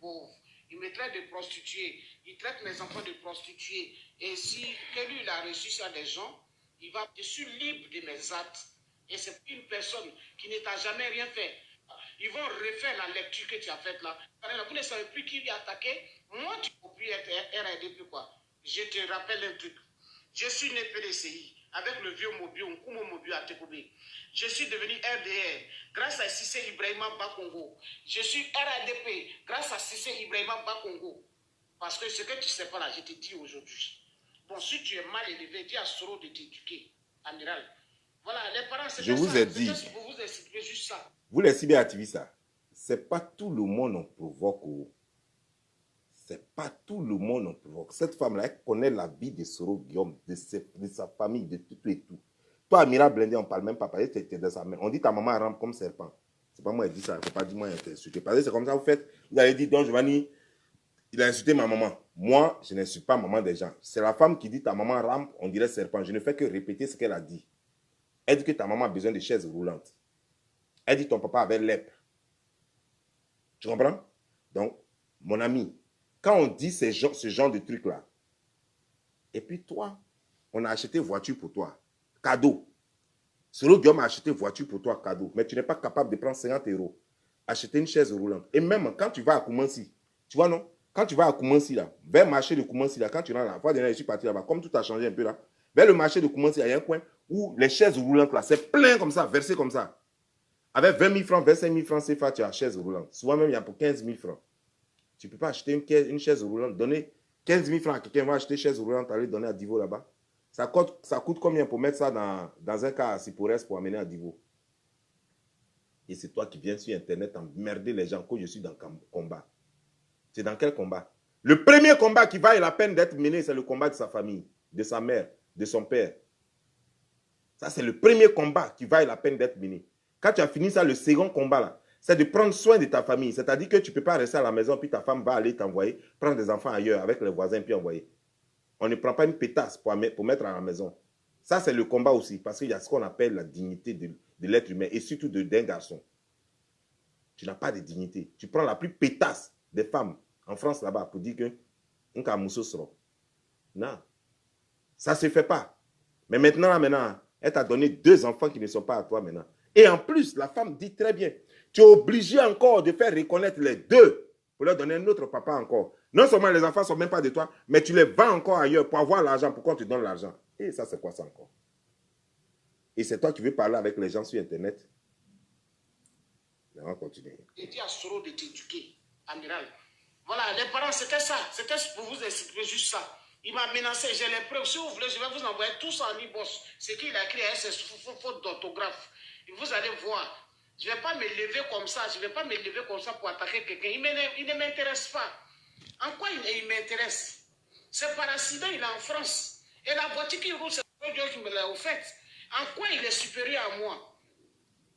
Bon, il me traite de prostituée. Il traite mes enfants de prostituées. Et si que lui, il a reçu ça des gens, il va... Je suis libre de mes actes. Et c'est une personne qui ne t'a jamais rien fait. Ils vont refaire la lecture que tu as faite là. Vous ne savez plus qui lui a attaqué. Moi, tu peux plus être RADP quoi. Je te rappelle un truc. Je suis né PDCI avec le vieux Mobio, Nkumo Mobio à Tekobé. Je suis devenu RDR grâce à Cissé Ibrahima Bakongo. Je suis RADP grâce à Cissé Ibrahima Bakongo. Parce que ce que tu ne sais pas là, je te dis aujourd'hui. Bon, si tu es mal élevé, dis à Soro de t'éduquer, amiral. Voilà, les parents, c'est Je vous ai dit. Pour vous expliquer juste ça. Vous les cyberactivistes, ça. C'est pas tout le monde on provoque. C'est pas tout le monde on provoque. Cette femme-là, elle connaît la vie de Soro Guillaume, de sa famille, de tout et tout. Toi, Amira Blindé, on ne parle même pas parce que tu es dans sa main. On dit ta maman rampe comme serpent. C'est pas moi qui dis ça. Il ne faut pas dire moi qui insulté. Parce que c'est comme ça, vous faites. Vous allez dire, Don Giovanni, il a insulté ma maman. Moi, je n'insulte pas maman des gens. C'est la femme qui dit ta maman rampe, on dirait serpent. Je ne fais que répéter ce qu'elle a dit. Elle dit que ta maman a besoin de chaises roulantes. Elle dit ton papa avait lèpre. Tu comprends? Donc, mon ami, quand on dit ce genre de trucs-là, et puis toi, on a acheté voiture pour toi, cadeau. Solo Guillaume a acheté voiture pour toi, cadeau, mais tu n'es pas capable de prendre 50 €, acheter une chaise roulante. Et même quand tu vas à Koumansi, tu vois, non? Quand tu vas à Koumansi, là, vers le marché de Koumansi, là, quand tu rentres là, la fois dernière, je suis parti là-bas, comme tout a changé un peu là, vers le marché de Koumansi, il y a un coin où les chaises roulantes, là, c'est plein comme ça, versé comme ça. Avec 20 000 francs, 25 000 francs CFA, tu as chaise roulante. Souvent même, il y a pour 15 000 francs. Tu ne peux pas acheter une chaise roulante, donner 15 000 francs à quelqu'un, va acheter une chaise roulante, aller donner à Divo là-bas. Ça coûte combien pour mettre ça dans un cas à Sipores pour amener à Divo? Et c'est toi qui viens sur Internet emmerder les gens que je suis dans le combat. C'est dans quel combat? Le premier combat qui vaille la peine d'être mené, c'est le combat de sa famille, de sa mère, de son père. Ça, c'est le premier combat qui vaille la peine d'être mené. Quand tu as fini ça, le second combat, là, c'est de prendre soin de ta famille. C'est-à-dire que tu ne peux pas rester à la maison, puis ta femme va aller t'envoyer, prendre des enfants ailleurs avec les voisins, puis envoyer. On ne prend pas une pétasse pour mettre à la maison. Ça, c'est le combat aussi, parce qu'il y a ce qu'on appelle la dignité de l'être humain, et surtout d'un garçon. Tu n'as pas de dignité. Tu prends la plus pétasse des femmes en France là-bas pour dire que un camousso sera. Non. Ça ne se fait pas. Mais maintenant, elle t'a donné 2 enfants qui ne sont pas à toi maintenant. Et en plus, la femme dit très bien, tu es obligé encore de faire reconnaître les 2 pour leur donner un autre papa encore. Non seulement les enfants ne sont même pas de toi, mais tu les vends encore ailleurs pour avoir l'argent, pour qu'on te donne l'argent. Et ça, c'est quoi ça encore? Et c'est toi qui veux parler avec les gens sur Internet? On va continuer. Il dit à Soro de t'éduquer, amiral. Voilà, les parents, c'était ça. C'était pour vous expliquer juste ça. Il m'a menacé, j'ai les preuves. Si vous voulez, je vais vous envoyer tout ça en e-boss. Ce qu'il a écrit, c'est faute d'orthographe. Vous allez voir. Je ne vais pas me lever comme ça. Je ne vais pas me lever comme ça pour attaquer quelqu'un. Il ne m'intéresse pas. En quoi il m'intéresse? C'est par accident, il est en France. Et la voiture qui roule, c'est Dieu qui me l'a offerte. En quoi il est supérieur à moi?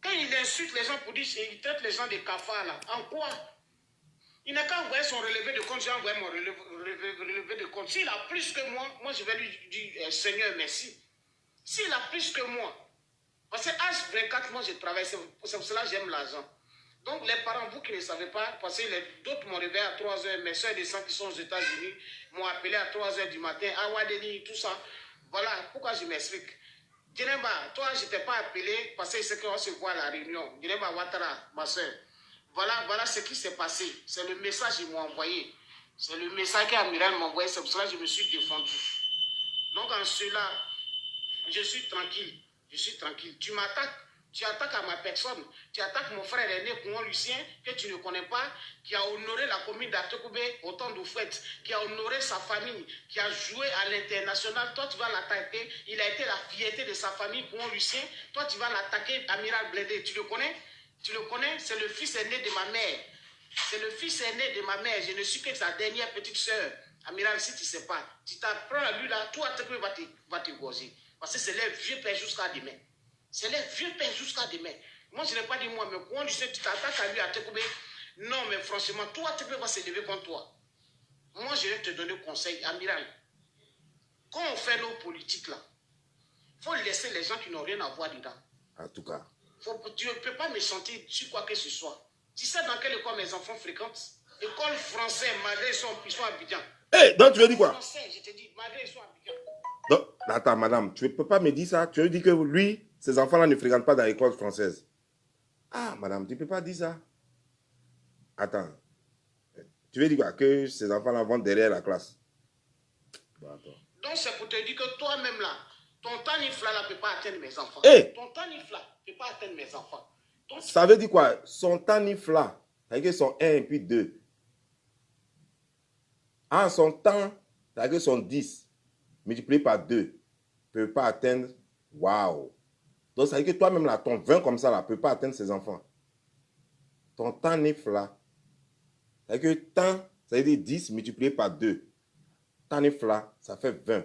Quand il insulte les gens pour dire qu'il traite les gens de cafards, là, en quoi? Il n'a qu'à envoyer son relevé de compte, j'ai envoyé mon relevé de compte. S'il a plus que moi je vais lui dire Seigneur, merci. S'il a plus que moi, parce que H24, moi je travaille, c'est pour cela que j'aime l'argent. Donc les parents, vous qui ne savez pas, parce que d'autres m'ont réveillé à 3 h, mes soeurs et des gens qui sont aux États-Unis m'ont appelé à 3 h du matin, à Wadeni, tout ça. Voilà pourquoi je m'explique. Djeneba, toi, je ne t'ai pas appelé parce que c'est qu'on se voit à la réunion. Djeneba Ouattara, ma soeur. Voilà ce qui s'est passé. C'est le message qu'ils m'ont envoyé. C'est le message qu'Amiral m'a envoyé. C'est pour cela que je me suis défendu. Donc en cela, je suis tranquille. Je suis tranquille. Tu m'attaques. Tu attaques à ma personne. Tu attaques mon frère aîné, Kouan Lucien, que tu ne connais pas, qui a honoré la commune d'Atekoubé au temps d'Oufouette, qui a honoré sa famille, qui a joué à l'international. Toi, tu vas l'attaquer. Il a été la fierté de sa famille, Kouan Lucien. Toi, tu vas l'attaquer, Amiral Blédé. Tu le connais? Tu le connais? C'est le fils aîné de ma mère. C'est le fils aîné de ma mère. Je ne suis que sa dernière petite soeur. Amiral, si tu ne sais pas, tu t'apprends à lui là, tout Atekoubé va te gozer. Parce que c'est les vieux pères jusqu'à demain. C'est les vieux pères jusqu'à demain. Moi, je n'ai pas dit moi, mais quand tu sais, tu t'attaques à lui à Tekoubé, non, mais franchement, toi, Tekoubé va se lever contre toi. Moi, je vais te donner conseil, amiral. Quand on fait nos politiques là, il faut laisser les gens qui n'ont rien à voir dedans. En tout cas. Tu ne peux pas me sentir sur quoi que ce soit. Tu sais dans quelle école mes enfants fréquentent? École française, malgré ils sont à Abidjan. Hé, donc tu veux dire quoi? Français, je te dis, malgré ils sont à Abidjan. Donc, attends, madame, tu ne peux pas me dire ça. Tu veux dire que lui, ces enfants-là ne fréquentent pas dans l'école française. Ah, madame, tu ne peux pas dire ça. Attends. Tu veux dire quoi? Que ces enfants-là vont derrière la classe. Bon, attends. Donc, c'est pour te dire que toi-même là, ton tanifla là ne peut pas atteindre mes enfants. Hey! Ton tanifla ne peut pas atteindre mes enfants. Donc, ça veut dire quoi? Son tanif-là, c'est-à-dire que son 1 et puis 2. En son temps, c'est-à-dire que son 10 multiplié par 2 ne peut pas atteindre. Waouh! Donc, ça veut dire que toi-même, là, ton 20 comme ça, là, ne peut pas atteindre ses enfants. Ton tanif-là, c'est-à-dire que temps, ça veut dire 10 multiplié par 2. Tanif-là, ça fait 20.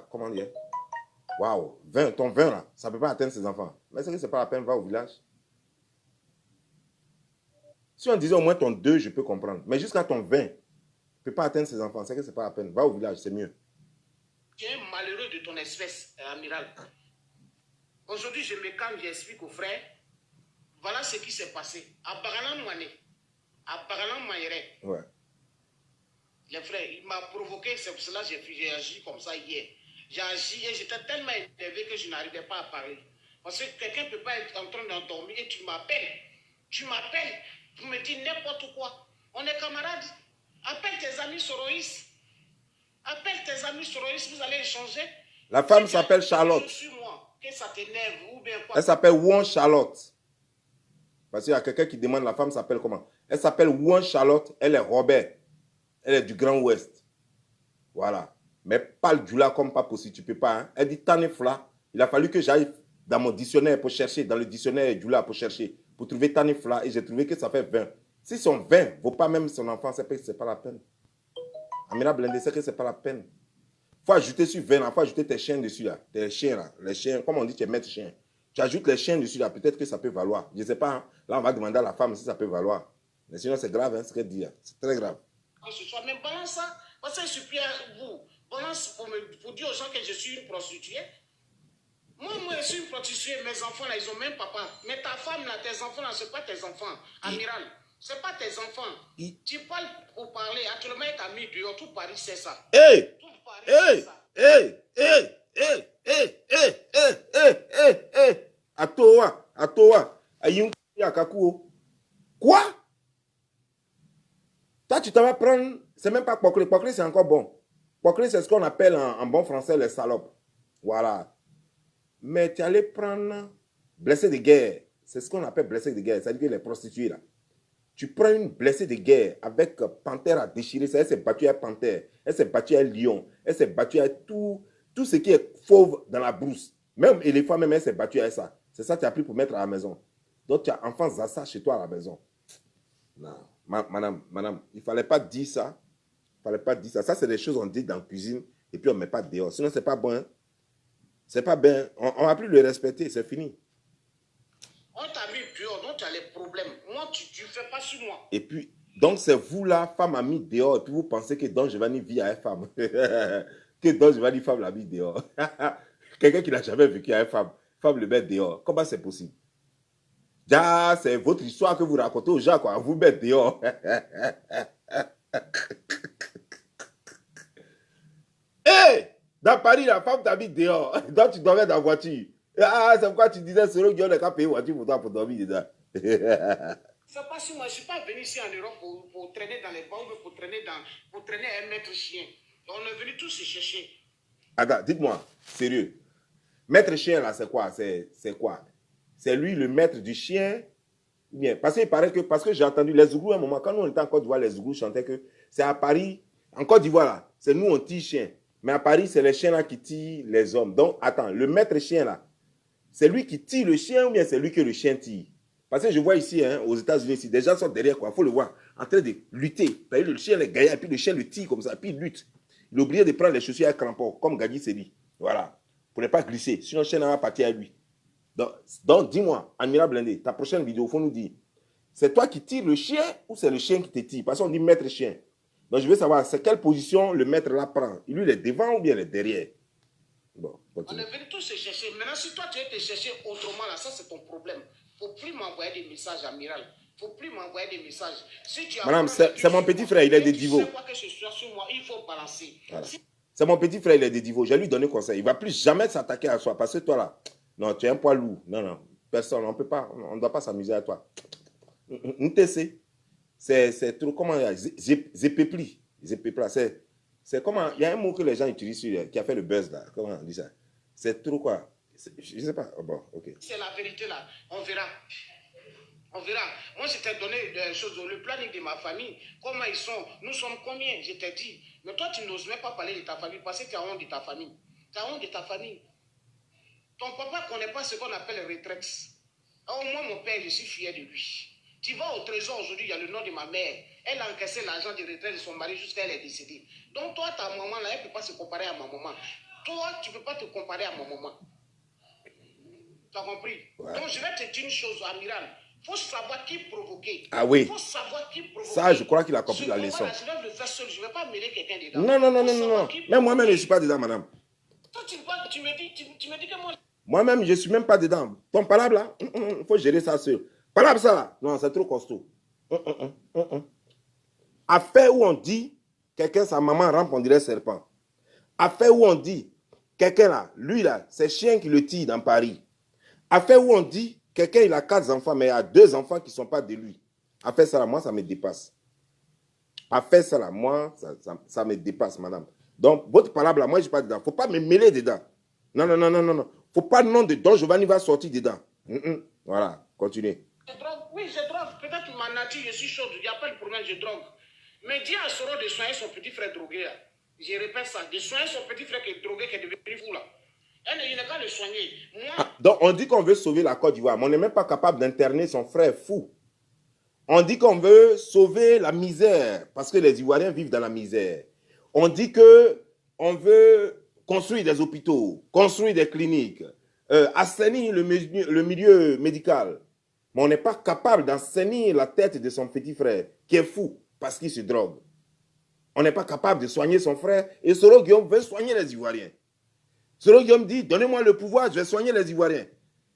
Comment dire? Waouh! 20, ton 20, là, ça ne peut pas atteindre ses enfants. Mais c'est que ce n'est pas la peine, va au village. Si on disait au moins ton 2, je peux comprendre. Mais jusqu'à ton 20, ne peut pas atteindre ses enfants. C'est que ce n'est pas la peine. Va au village, c'est mieux. Tu es malheureux de ton espèce, amiral. Aujourd'hui, je me calme, j'explique aux frères. Voilà ce qui s'est passé. À Baranan Mouane, Apparemment, Maïré. Ouais. Les frères, il m'a provoqué, c'est pour cela que j'ai agi comme ça hier. J'ai agi et j'étais tellement énervé que je n'arrivais pas à parler. Parce que quelqu'un ne peut pas être en train d'endormir et tu m'appelles. Tu m'appelles pour me dire n'importe quoi. On est camarades. Appelle tes amis Soroïs. Appelle tes amis Soroïs, vous allez échanger. La femme s'appelle Charlotte. Je suis moi, que ça t'énerve ou bien quoi. Elle s'appelle Ouan Charlotte. Parce qu'il y a quelqu'un qui demande la femme s'appelle comment. Elle s'appelle Ouan Charlotte, elle est Robert. Elle est du Grand Ouest. Voilà. Mais pas le Djoula comme pas possible, tu peux pas. Hein? Elle dit Tanefla. Il a fallu que j'aille dans mon dictionnaire pour chercher, dans le dictionnaire Djoula pour chercher, pour trouver Tanefla. Et j'ai trouvé que ça fait 20. Si son 20 ne vaut pas même son enfant, c'est que c'est pas la peine. Amira Blindé, c'est que c'est pas la peine. Il faut ajouter sur 20, il faut ajouter tes chiens dessus là. Tes chiens là. Les chiens, comme on dit, tu es maître chien. Tu ajoutes les chiens dessus là, peut-être que ça peut valoir. Je ne sais pas. Hein? Là, on va demander à la femme si ça peut valoir. Mais sinon, c'est grave, hein, ce qu'elle dit. Hein. C'est très grave. Que ce soit, mais balance ça. Parce que je suis plus à vous. Balance pour dire aux gens que je suis une prostituée. Moi, je suis une prostituée. Mes enfants là, ils ont même papa. Mais ta femme là, tes enfants là, ce n'est pas tes enfants. Amiral, ce n'est pas tes enfants. Tu parles pour parler. Actuellement, tu as mis dehors. Tout Paris, c'est ça. Hey! Tout Paris, Hey! c'est ça. Hey! Hey! Hey! Hey! Hey! Hey! Hey! Hey! Hey! Atoa! Atoa! Ayun Yakakuo. Quoi? Toi, tu t'en vas prendre. C'est même pas Poclé. Poclé, c'est encore bon. Poclé, c'est ce qu'on appelle en bon français les salopes. Voilà. Mais tu allais prendre blessé de guerre. C'est ce qu'on appelle blessé de guerre. C'est-à-dire les prostituées là. Tu prends une blessée de guerre avec panthère à déchirer. Elle s'est battue à panthère. Elle s'est battue à lion. Elle s'est battue à tout ce qui est fauve dans la brousse. Même éléphant, même elle s'est battue à ça. C'est ça que tu as pris pour mettre à la maison. Donc tu as enfant Zassa chez toi à la maison. Non. Madame, il ne fallait pas dire ça. Il ne fallait pas dire ça. Ça, c'est des choses qu'on dit dans la cuisine et puis on ne met pas dehors. Sinon, ce n'est pas bon. Hein? C'est pas bien. On ne va plus le respecter. C'est fini. On t'a mis dehors, donc tu as les problèmes. Moi, tu ne fais pas sur moi. Et puis, donc c'est vous là, femme a mis dehors, et puis vous pensez que Don Giovanni vit à une femme. Que Don Giovanni, femme l'a mis dehors. Quelqu'un qui n'a jamais vécu à une femme le met dehors. Comment c'est possible? Déjà, c'est votre histoire que vous racontez aux gens, quoi. Vous mettez dehors. Hé! Dans Paris, la femme t'a mis dehors. Donc tu dormais dans la voiture. Ah, c'est pourquoi tu disais, c'est le gars qui a payé voiture pour toi pour dormir dedans. C'est pas si moi, je ne suis pas venu ici en Europe pour traîner dans les bancs, pour traîner un maître chien. On est venu tous se chercher. Attends, dites-moi, sérieux. Maître chien, là, c'est quoi? C'est quoi? C'est lui le maître du chien? Bien, parce qu'il paraît que, parce que j'ai entendu les Zouglous à un moment, quand nous on était en Côte d'Ivoire, les Zouglous chantaient que c'est à Paris, en Côte d'Ivoire, là, c'est nous on tire chien. Mais à Paris, c'est les chiens là qui tirent les hommes. Donc, attends, le maître chien là, c'est lui qui tire le chien ou bien c'est lui que le chien tire? Parce que je vois ici, hein, aux États-Unis, ici, des gens sont derrière, quoi. Il faut le voir, en train de lutter. Le chien est gaillard, et puis le chien le tire comme ça, puis il lutte. Il est obligé de prendre les chaussures à crampons, comme Gadi Sebi. Voilà. Pour ne pas glisser. Sinon, le chien va partir à lui. Donc dis-moi, Amira Blindé, ta prochaine vidéo, il faut nous dire, c'est toi qui tires le chien ou c'est le chien qui te tire? Parce qu'on dit maître chien. Donc je veux savoir, c'est quelle position le maître là prend? Il lui est devant ou bien il est derrière? Bon, continue. On est venu tous se chercher. Maintenant, si toi tu veux te chercher autrement, là, ça c'est ton problème. Il ne faut plus m'envoyer des messages, Amiral. Il ne faut plus m'envoyer des messages. Si tu Madame, c'est mon petit frère, il est de Divo. Tu sais quoi que ce soit sur moi, il faut balancer. Voilà. C'est mon petit frère, il est de Divo. Je vais lui donner conseil. Il ne va plus jamais s'attaquer à soi. Parce que toi là, non, tu es un poids lourd. Non, non. Personne, on peut pas, on ne doit pas s'amuser à toi. NTC, c'est trop, comment, zépépli. C'est comment, il y a un mot que les gens utilisent qui a fait le buzz là. Comment on dit ça? C'est trop quoi? Je ne sais pas. Oh, bon, ok. C'est la vérité là. On verra. On verra. Moi, je t'ai donné des choses, le planning de ma famille, comment ils sont, nous sommes combien, je t'ai dit. Mais toi, tu n'oses même pas parler de ta famille parce que tu as honte de ta famille. Tu as honte de ta famille. Ton papa ne connaît pas ce qu'on appelle le rétrex. Au moins, mon père, je suis fier de lui. Tu vas au trésor aujourd'hui, il y a le nom de ma mère. Elle a encaissé l'argent de retraite de son mari jusqu'à elle est décédée. Donc, toi, ta maman, là, elle ne peut pas se comparer à ma maman. Toi, tu ne peux pas te comparer à ma maman. Tu as compris? Ouais. Donc, je vais te dire une chose, Amiral. Il faut savoir qui provoquer. Ah oui. Il faut savoir qui provoquer. Ça, je crois qu'il a compris la leçon. Je vais le faire seul. Je ne vais pas mêler quelqu'un dedans. Non. Même moi-même, je ne suis pas dedans, madame. Toi, tu me dis que moi... Moi-même, je ne suis même pas dedans. Ton palabre, là, il faut gérer ça seul. Palabre, ça, là, non, c'est trop costaud. Affaire où on dit, quelqu'un, sa maman rampe, on dirait serpent. Affaire où on dit, quelqu'un là, lui là, c'est chien qui le tire dans Paris. Affaire où on dit, quelqu'un il a 4 enfants, mais il a 2 enfants qui ne sont pas de lui. Affaire ça là, moi, ça me dépasse. Affaire ça là, moi, ça me dépasse, madame. Donc, votre parole là, moi, je ne suis pas dedans. Il ne faut pas me mêler dedans. Non. Il ne faut pas le nom de Don Giovanni va sortir dedans. Voilà, continuez. Oui, je drogue. Peut-être ma nature, je suis chaude. Il n'y a pas de problème, je drogue. Mais dis à Soro de soigner son petit frère drogué. Je répète ça. De soigner son petit frère qui est drogué, qui est devenu fou là. Il n'a qu'à le soigner. Moi... Donc, on dit qu'on veut sauver la Côte d'Ivoire, mais on n'est même pas capable d'interner son frère fou. On dit qu'on veut sauver la misère, parce que les Ivoiriens vivent dans la misère. On dit qu'on veut construire des hôpitaux, construire des cliniques, assainir le milieu médical. Mais on n'est pas capable d'assainir la tête de son petit frère, qui est fou, parce qu'il se drogue. On n'est pas capable de soigner son frère, et Soro Guillaume veut soigner les Ivoiriens. Soro Guillaume dit, donnez-moi le pouvoir, je vais soigner les Ivoiriens.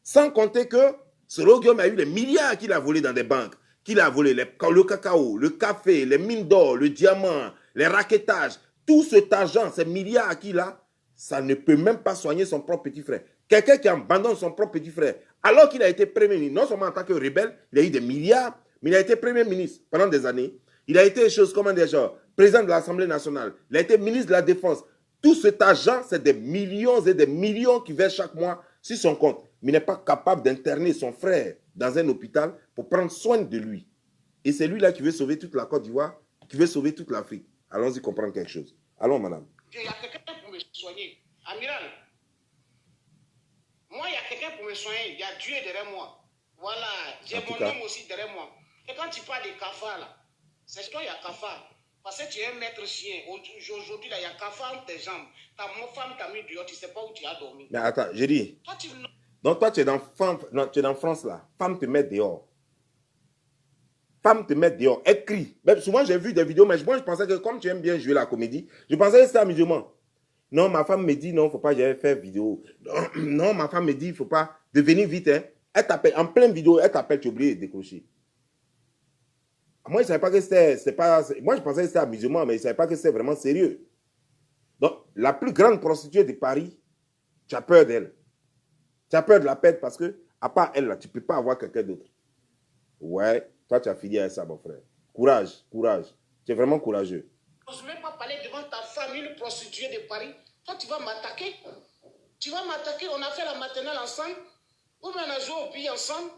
Sans compter que Soro Guillaume a eu des milliards qu'il a volés dans des banques, qu'il a volé le cacao, le café, les mines d'or, le diamant, les raquettages. Tout cet argent, ces milliards qu'il a, ça ne peut même pas soigner son propre petit frère. Quelqu'un qui abandonne son propre petit frère, alors qu'il a été Premier ministre, non seulement en tant que rebelle, il a eu des milliards, mais il a été Premier ministre pendant des années. Il a été président de l'Assemblée nationale. Il a été ministre de la Défense. Tout cet argent, c'est des millions et des millions qui versent chaque mois sur son compte. Mais il n'est pas capable d'interner son frère dans un hôpital pour prendre soin de lui. Et c'est lui-là qui veut sauver toute la Côte d'Ivoire, qui veut sauver toute l'Afrique. Allons-y comprendre quelque chose. Allons, madame. Il y a quelqu'un pour me soigner. Amiral, moi, il y a quelqu'un pour me soigner. Il y a Dieu derrière moi. Voilà, j'ai mon homme aussi derrière moi. Et quand tu parles des cafards, là, c'est toi, il y a cafards. Parce que tu es un maître chien. Aujourd'hui, il y a cafard entre tes jambes. Ta femme t'a mis dehors, tu ne sais pas où tu as dormi. Mais attends, j'ai dit. Toi, donc toi, tu es dans France, là. Femme te met dehors. Femme te met dehors. Elle crie. Même souvent, j'ai vu des vidéos, mais moi, je pensais que comme tu aimes bien jouer la comédie, je pensais que c'était amusement. Non, ma femme me dit, non, il ne faut pas faire vidéo. Non, ma femme me dit, il ne faut pas devenir vite. Hein. Elle t'appelle, en pleine vidéo, elle t'appelle, tu oublies de décrocher. Moi, je ne savais pas que c'était pas... Moi, je pensais que c'était amusement, mais je ne savais pas que c'était vraiment sérieux. Donc, la plus grande prostituée de Paris, tu as peur d'elle. Tu as peur de la perdre parce que, à part elle, là, tu ne peux pas avoir quelqu'un d'autre. Ouais, toi, tu as fini avec ça, mon frère. Courage, courage. Tu es vraiment courageux. Je n'ose même pas parler devant ta famille, une prostituée de Paris. Toi, tu vas m'attaquer. Tu vas m'attaquer. On a fait la maternelle ensemble. Ou bien on a joué au pays ensemble.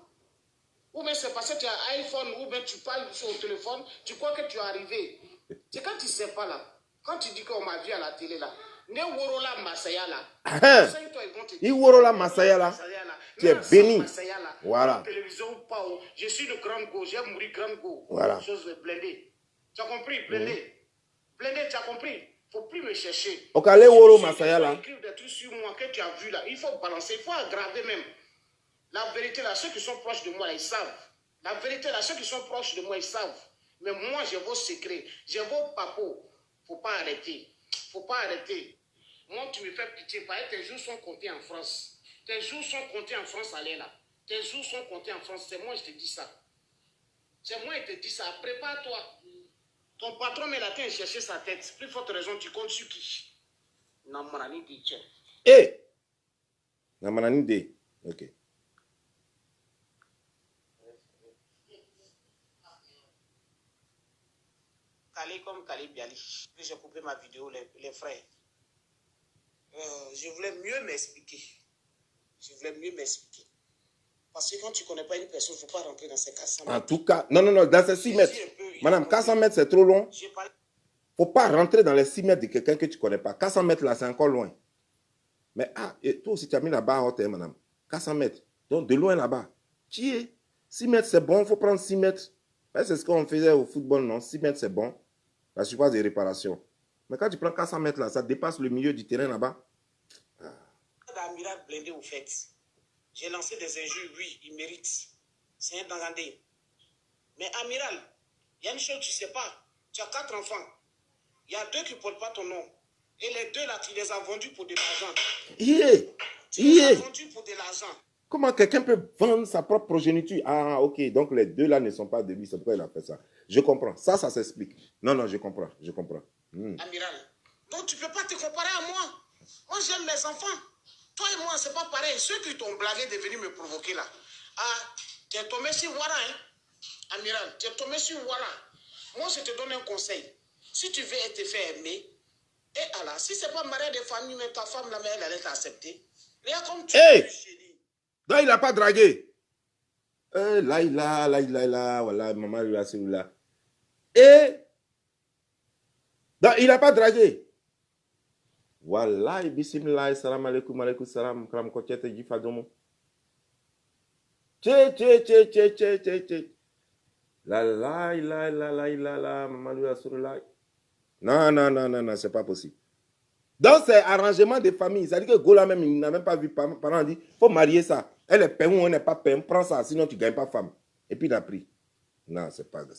Ou bien c'est parce que tu as un iPhone, ou bien tu parles sur le téléphone, tu crois que tu es arrivé. C'est quand tu ne sais pas là, quand tu dis qu'on m'a vu à la télé là, ne worola masaya là. Worola masaya là. Tu es béni. Voilà. Télévision ou pas, je suis le grand go, j'ai mouru grand go. Voilà. Chose de blindé. Tu as compris, blindé. Blindé, tu as compris. Il ne faut plus me chercher. Ok, allez woro masaya là. Écrire des trucs sur moi que tu as vu là, il faut balancer, il faut aggraver même. La vérité, là, ceux qui sont proches de moi, là, ils savent. La vérité, là, ceux qui sont proches de moi, ils savent. Mais moi, j'ai vos secrets. J'ai vos papos. Faut pas arrêter. Faut pas arrêter. Moi, tu me fais pitié. Parce que tes jours sont comptés en France. Tes jours sont comptés en France, allez là. Tes jours sont comptés en France. C'est moi, je te dis ça. C'est moi, je te dis ça. Prépare-toi. Ton patron met la tête et chercher sa tête. Plus forte raison, tu comptes sur qui? Namanani dit. Eh! Namanani dit. Ok. Comme Kali Biali. J'ai coupé ma vidéo, les frères. Je voulais mieux m'expliquer. Parce que quand tu ne connais pas une personne, il ne faut pas rentrer dans ces 400 mètres. En tout cas, non, dans ces 6 mètres. Madame, 400 mètres, c'est trop long. Il ne faut pas rentrer dans les 6 mètres de quelqu'un que tu ne connais pas. 400 mètres, là, c'est encore loin. Mais et toi aussi, tu as mis la barre haute, madame. 400 mètres. Donc, de loin là-bas. Qui est 6 mètres, c'est bon. Il faut prendre 6 mètres. C'est ce qu'on faisait au football, non? 6 mètres, c'est bon. La surface de réparation. Mais quand tu prends 400 mètres là, ça dépasse le milieu du terrain là-bas. Amiral blindé au fait. J'ai lancé des injures, oui, il mérite. C'est un dangandé. Mais amiral, il y a une chose que tu ne sais pas. Tu as 4 enfants. Il y a 2 qui ne portent pas ton nom. Et les 2 là, tu les as vendus pour de l'argent. Tu les as vendus pour de l'argent. Comment quelqu'un peut vendre sa propre progéniture? Ah, ok. Donc les deux là ne sont pas de lui. C'est pourquoi il a fait ça. Je comprends. Ça s'explique. Non, non, je comprends. Je comprends. Amiral. Donc tu ne peux pas te comparer à moi. Moi, j'aime mes enfants. Toi et moi, c'est pas pareil. Ceux qui t'ont blagué de venir me provoquer là. Ah, tu es tombé sur Ouara, hein? Amiral, tu es tombé sur Ouara. Moi, je te donne un conseil. Si tu veux te faire aimer, et Allah, si c'est pas marié de famille, mais ta femme, là, mais elle allait t'accepter. Regarde comme tu es chérie. Donc, il n'a pas dragué. Là, voilà, maman lui a celui-là. Et, donc, il n'a pas dragué. Voilà, bismillah, salam alaikum, alaikum salam, kram kochete, jifadomo. Tché. La, maman lui a celui-là. Non, c'est pas possible. Donc, c'est arrangement de famille. C'est-à-dire que Gola même, il n'a même pas vu parents dit, il faut marier ça. Elle est peine ou on n'est pas peine, prends ça, sinon tu ne gagnes pas femme. Et puis il a pris. Non, c'est pas vrai.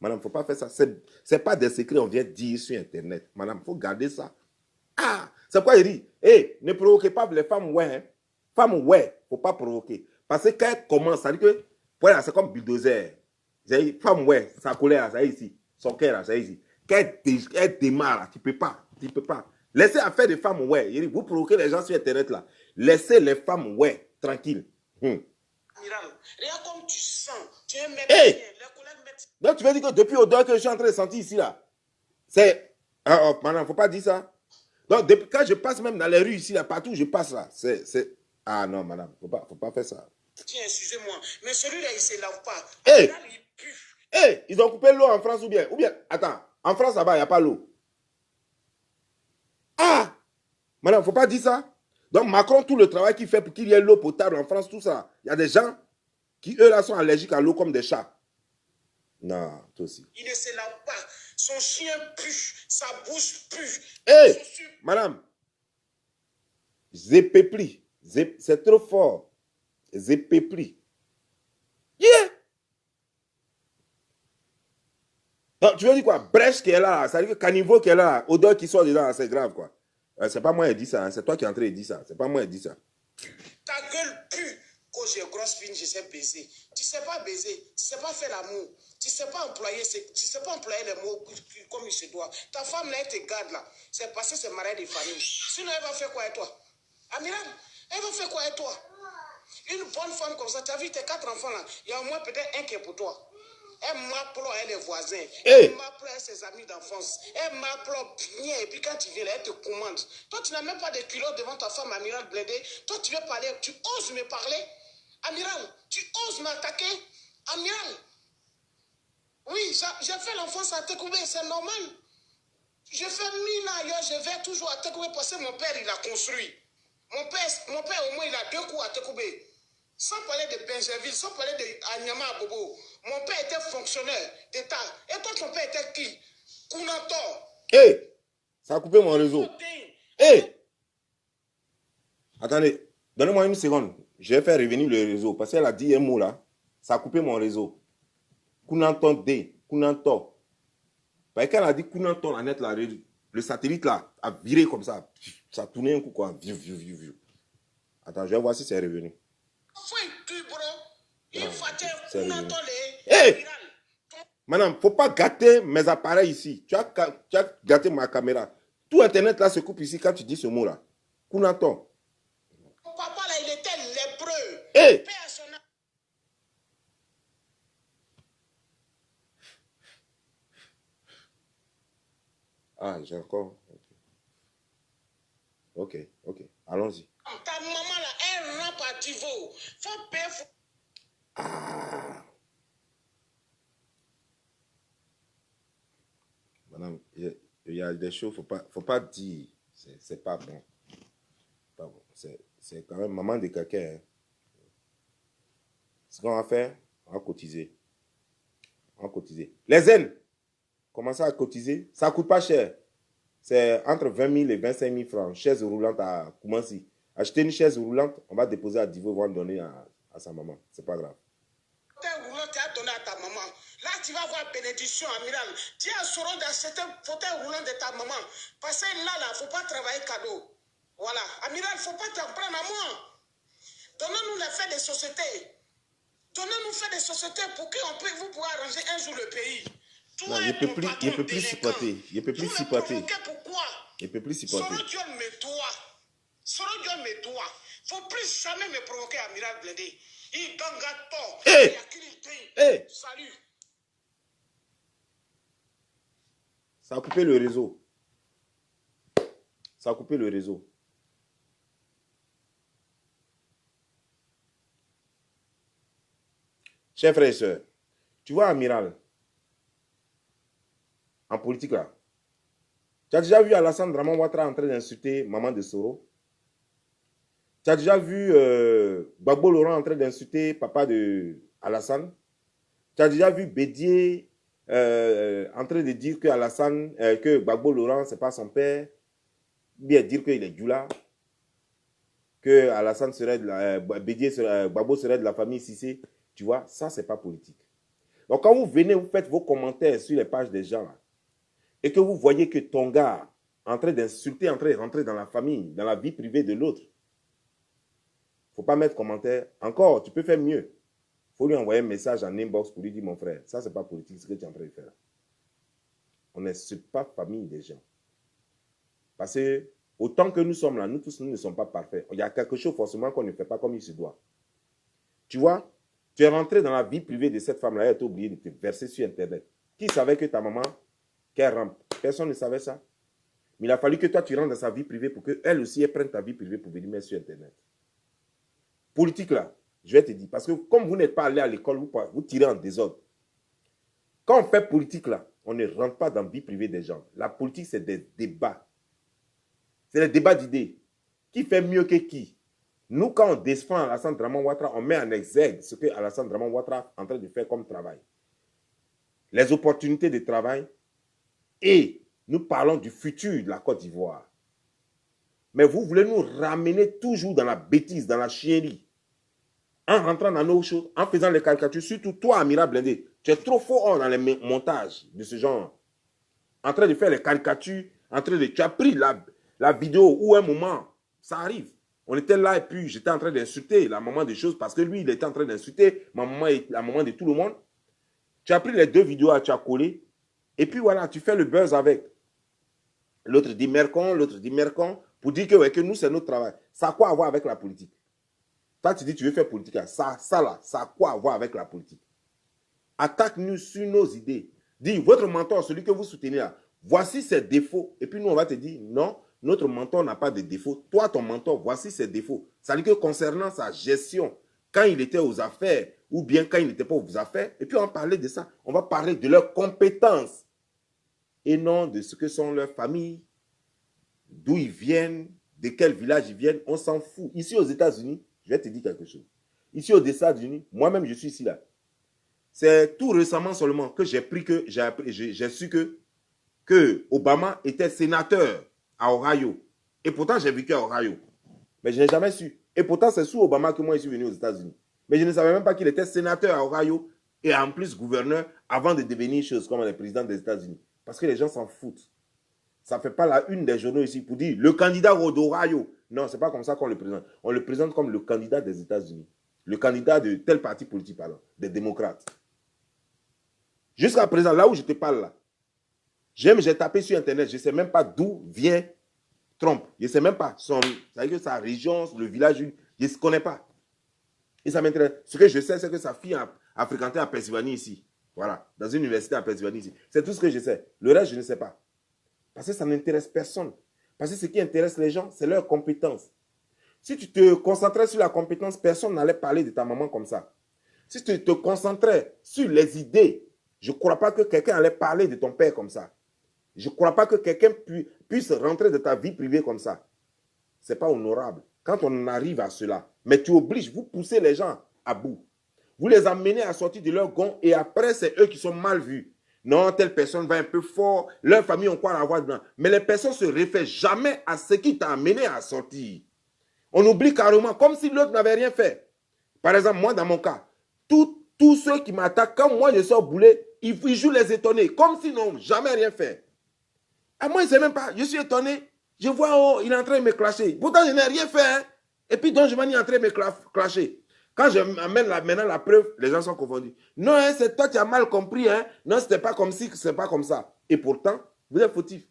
Madame, il ne faut pas faire ça. Ce n'est pas des secrets, on vient dire sur Internet. Madame, il faut garder ça. Ah, c'est quoi il dit? Ne provoquez pas les femmes, ouais. Hein. Femmes, ouais, il ne faut pas provoquer. Parce que quand elle commence, ça dit que, voilà, c'est comme bulldozer. Femme, ouais, sa colère, ça y est ici. Son cœur, ça y est ici. Quand elle démarre, là, tu ne peux pas. Laissez affaire des femmes, ouais. Il dit, vous provoquez les gens sur Internet, là. Laissez les femmes, ouais, tranquilles. Amiral, regarde comme tu sens. Tu es un mec. Les collègues mettent. Donc, tu veux dire que depuis l'odeur que je suis en train de sentir ici, là, c'est. Madame, il ne faut pas dire ça. Donc, depuis, quand je passe même dans les rues ici, là, partout où je passe là, c'est. Ah non, madame, il ne faut pas faire ça. Tiens, excusez-moi, mais celui-là, il ne se lave pas. Hey! Là, il pue. Hey! Ils ont coupé l'eau en France ou bien? Attends, en France là-bas, il n'y a pas l'eau. Ah! Madame, il ne faut pas dire ça. Donc, Macron, tout le travail qu'il fait pour qu'il y ait l'eau potable en France, tout ça, il y a des gens qui, eux, là, sont allergiques à l'eau comme des chats. Non, toi aussi. Il ne se lave pas. Son chien pue. Sa bouche pue. Hé, madame, Zépépli, c'est trop fort. Zépépli. Yeah! Donc, tu veux dire quoi? Brèche qui est là, ça veut dire que caniveau qui est là, odeur qui sort dedans, c'est grave, quoi. C'est pas moi qui dit ça, hein, c'est toi qui es en train de dire ça. C'est pas moi qui dis ça. Ta gueule pue. Quand j'ai grosse fine, je sais baiser. Tu sais pas baiser, tu sais pas faire l'amour, tu sais pas employer les mots comme il se doit. Ta femme là, elle te garde là. C'est parce que c'est marié de famille. Sinon, elle va faire quoi avec toi? Amiral, elle va faire quoi avec toi? Une bonne femme comme ça, tu as vu tes 4 enfants là, il y a au moins peut-être un qui est pour toi. Elle m'appelle les voisins, elle m'appelle ses amis d'enfance, elle m'appelle bien, et puis quand tu viens là, elle te commande. Toi, tu n'as même pas de culotte devant ta femme, Amiral Blindé. Toi, tu veux parler, tu oses me parler? Amiral, tu oses m'attaquer? Amiral, oui, j'ai fait l'enfance à Tekoubé, c'est normal. Je fais 1000 ans ailleurs, je vais toujours à Tekoubé parce que mon père, il a construit. Mon père, au moins, il a 2 coups à Tekoubé. Sans parler de Benjerville, sans parler de Anyama Bobo. Mon père était fonctionnaire d'État. Et toi, ton père était qui? Kounato. Hé! Ça a coupé mon réseau. Hé! Attendez, donnez-moi une seconde. Je vais faire revenir le réseau. Parce qu'elle a dit un mot là. Ça a coupé mon réseau. Kounanton D. Kounanton. Parce qu'elle a dit Kounanton, la net là, le satellite là a viré comme ça. Ça a tourné un coup quoi. Attends, je vais voir si c'est revenu. Hey! Madame, il ne faut pas gâter mes appareils ici. Tu as gâté ma caméra. Tout Internet là se coupe ici quand tu dis ce mot là. Kounanton. Mon papa là, il était lépreux. Hey! Ah, j'ai encore. Ok. Allons-y. Ta maman là, elle rampe à Divo. Faut payer. Ah. Madame, il y a des choses, faut pas dire. C'est pas bon. Pas bon. C'est quand même maman de quelqu'un. Hein. Ce qu'on va faire, on va cotiser. Les zen, commencez à cotiser. Ça ne coûte pas cher. C'est entre 20 000 et 25 000 francs. Chaise roulante à Koumansi. Acheter une chaise roulante, on va déposer à Divo, on va donner à sa maman. C'est pas grave. Fauteuil roulant, tu as donné à ta maman. Là, tu vas voir bénédiction, Amiral. Tu as sauron d'acheter un fauteuil roulant de ta maman. Parce que là, il ne faut pas travailler cadeau. Voilà. Amiral, il ne faut pas t'en prendre à moi. Donnez-nous les faits des sociétés. Donnez-nous faits des sociétés pour qu'on puisse vous pouvoir arranger un jour le pays. Toi, non, il ton patron peut plus délinquant. supporter. Il peut plus Vous le supporter. provoquez pourquoi? Il peut plus supporter. Sorodion me doit. Sorodion me doit. Faut plus jamais me provoquer, Amiral Blindé. Il gangato. Hey! Hey! Salut. Ça a coupé le réseau. Ça a coupé le réseau. Chers frères et sœurs, tu vois, Amiral, en politique là, tu as déjà vu Alassane Draman Ouattara en train d'insulter maman de Soro? Tu as déjà vu Gbagbo Laurent en train d'insulter papa de Alassane? Tu as déjà vu Bédier en train de dire que Alassane, que Gbagbo Laurent, ce n'est pas son père? Bien dire qu'il est Djoula? Que Alassane serait de la, Bédier serait, Gbagbo serait de la famille Cissé? Tu vois, ça, ce n'est pas politique. Donc, quand vous venez, vous faites vos commentaires sur les pages des gens, là, et que vous voyez que ton gars est en train d'insulter, en train de rentrer dans la famille, dans la vie privée de l'autre, il ne faut pas mettre commentaire. Encore, tu peux faire mieux. Il faut lui envoyer un message en inbox pour lui dire, mon frère, ça, ce n'est pas politique, ce que tu es en train de faire. On n'insulte pas la famille des gens. Parce que, autant que nous sommes là, nous tous, nous ne sommes pas parfaits. Il y a quelque chose forcément qu'on ne fait pas comme il se doit. Tu vois, tu es rentré dans la vie privée de cette femme-là et tu as oublié de te verser sur Internet. Qui savait que ta maman, qu'elle rampe? Personne ne savait ça. Mais il a fallu que toi, tu rentres dans sa vie privée pour qu'elle aussi elle prenne ta vie privée pour venir mettre sur Internet. Politique là, je vais te dire, parce que comme vous n'êtes pas allé à l'école, vous tirez en désordre. Quand on fait politique là, on ne rentre pas dans la vie privée des gens. La politique, c'est des débats. C'est des débats d'idées. Qui fait mieux que qui? Nous, quand on défend Alassane Draman Ouattara, on met en exergue ce que Alassane Draman Ouattara est en train de faire comme travail. Les opportunités de travail. Et nous parlons du futur de la Côte d'Ivoire. Mais vous voulez nous ramener toujours dans la bêtise, dans la chiennerie. En rentrant dans nos choses, en faisant les caricatures. Surtout toi, Amiral Blindé, tu es trop fort dans les montages de ce genre. En train de faire les caricatures, tu as pris la vidéo où un moment, ça arrive. On était là et puis j'étais en train d'insulter la maman des choses parce que lui, il était en train d'insulter la maman de tout le monde. Tu as pris les deux vidéos, tu as collé. Et puis voilà, tu fais le buzz avec. L'autre dit Mercon, l'autre dit Mercon, pour dire que, ouais, que nous, c'est notre travail. Ça a quoi à voir avec la politique? Toi, tu dis tu veux faire politique. Ça là, ça a quoi à voir avec la politique? Attaque-nous sur nos idées. Dis, votre mentor, celui que vous soutenez là, voici ses défauts. Et puis nous, on va te dire, non, notre mentor n'a pas de défauts. Toi, ton mentor, voici ses défauts. Ça veut dire que concernant sa gestion, quand il était aux affaires, ou bien quand il n'était pas aux affaires, et puis on va parler de ça. On va parler de leurs compétences. Et non de ce que sont leurs familles, d'où ils viennent, de quel village ils viennent. On s'en fout. Ici aux États-Unis, je vais te dire quelque chose. Ici aux États-Unis, moi-même, je suis ici là. C'est tout récemment seulement que j'ai su que Obama était sénateur à Ohio. Et pourtant, j'ai vécu à Ohio. Mais je n'ai jamais su. Et pourtant, c'est sous Obama que moi, je suis venu aux États-Unis. Mais je ne savais même pas qu'il était sénateur à Ohio et en plus gouverneur avant de devenir chose comme le président des États-Unis. Parce que les gens s'en foutent. Ça ne fait pas la une des journaux ici pour dire le candidat d'Ohio. Non, ce n'est pas comme ça qu'on le présente. On le présente comme le candidat des États-Unis. Le candidat de tel parti politique, pardon, des démocrates. Jusqu'à présent, là où je te parle là, j'ai tapé sur Internet, je ne sais même pas d'où vient Trump. Je ne sais même pas. C'est-à-dire que sa région, le village, je ne connais pas. Et ça m'intéresse. Ce que je sais, c'est que sa fille a fréquenté à Pennsylvanie ici. Voilà, dans une université à Pennsylvanie ici. C'est tout ce que je sais. Le reste, je ne sais pas. Parce que ça n'intéresse personne. Parce que ce qui intéresse les gens, c'est leurs compétences. Si tu te concentrais sur la compétence, personne n'allait parler de ta maman comme ça. Si tu te concentrais sur les idées, je ne crois pas que quelqu'un allait parler de ton père comme ça. Je ne crois pas que quelqu'un puisse rentrer dans ta vie privée comme ça. Ce n'est pas honorable. Quand on arrive à cela, mais tu obliges, vous poussez les gens à bout. Vous les amenez à sortir de leur gond et après, c'est eux qui sont mal vus. Non, telle personne va un peu fort, leur famille ont quoi à avoir dedans. Mais les personnes ne se réfèrent jamais à ce qui t'a amené à sortir. On oublie carrément, comme si l'autre n'avait rien fait. Par exemple, moi, dans mon cas, tous ceux qui m'attaquent, quand moi je sors bouler, ils jouent les étonnés, comme s'ils n'ont jamais rien fait. À moi, je ne sais même pas, je suis étonné. Je vois, oh, il est en train de me clasher. Pourtant, je n'ai rien fait. Hein. Et puis, donc, je m'en ai entré me clasher. Quand je m'amène maintenant la preuve, les gens sont confondus. Non, hein, c'est toi qui as mal compris. Hein. Non, c'était pas comme ci, c'est pas comme ça. Et pourtant, vous êtes fautif.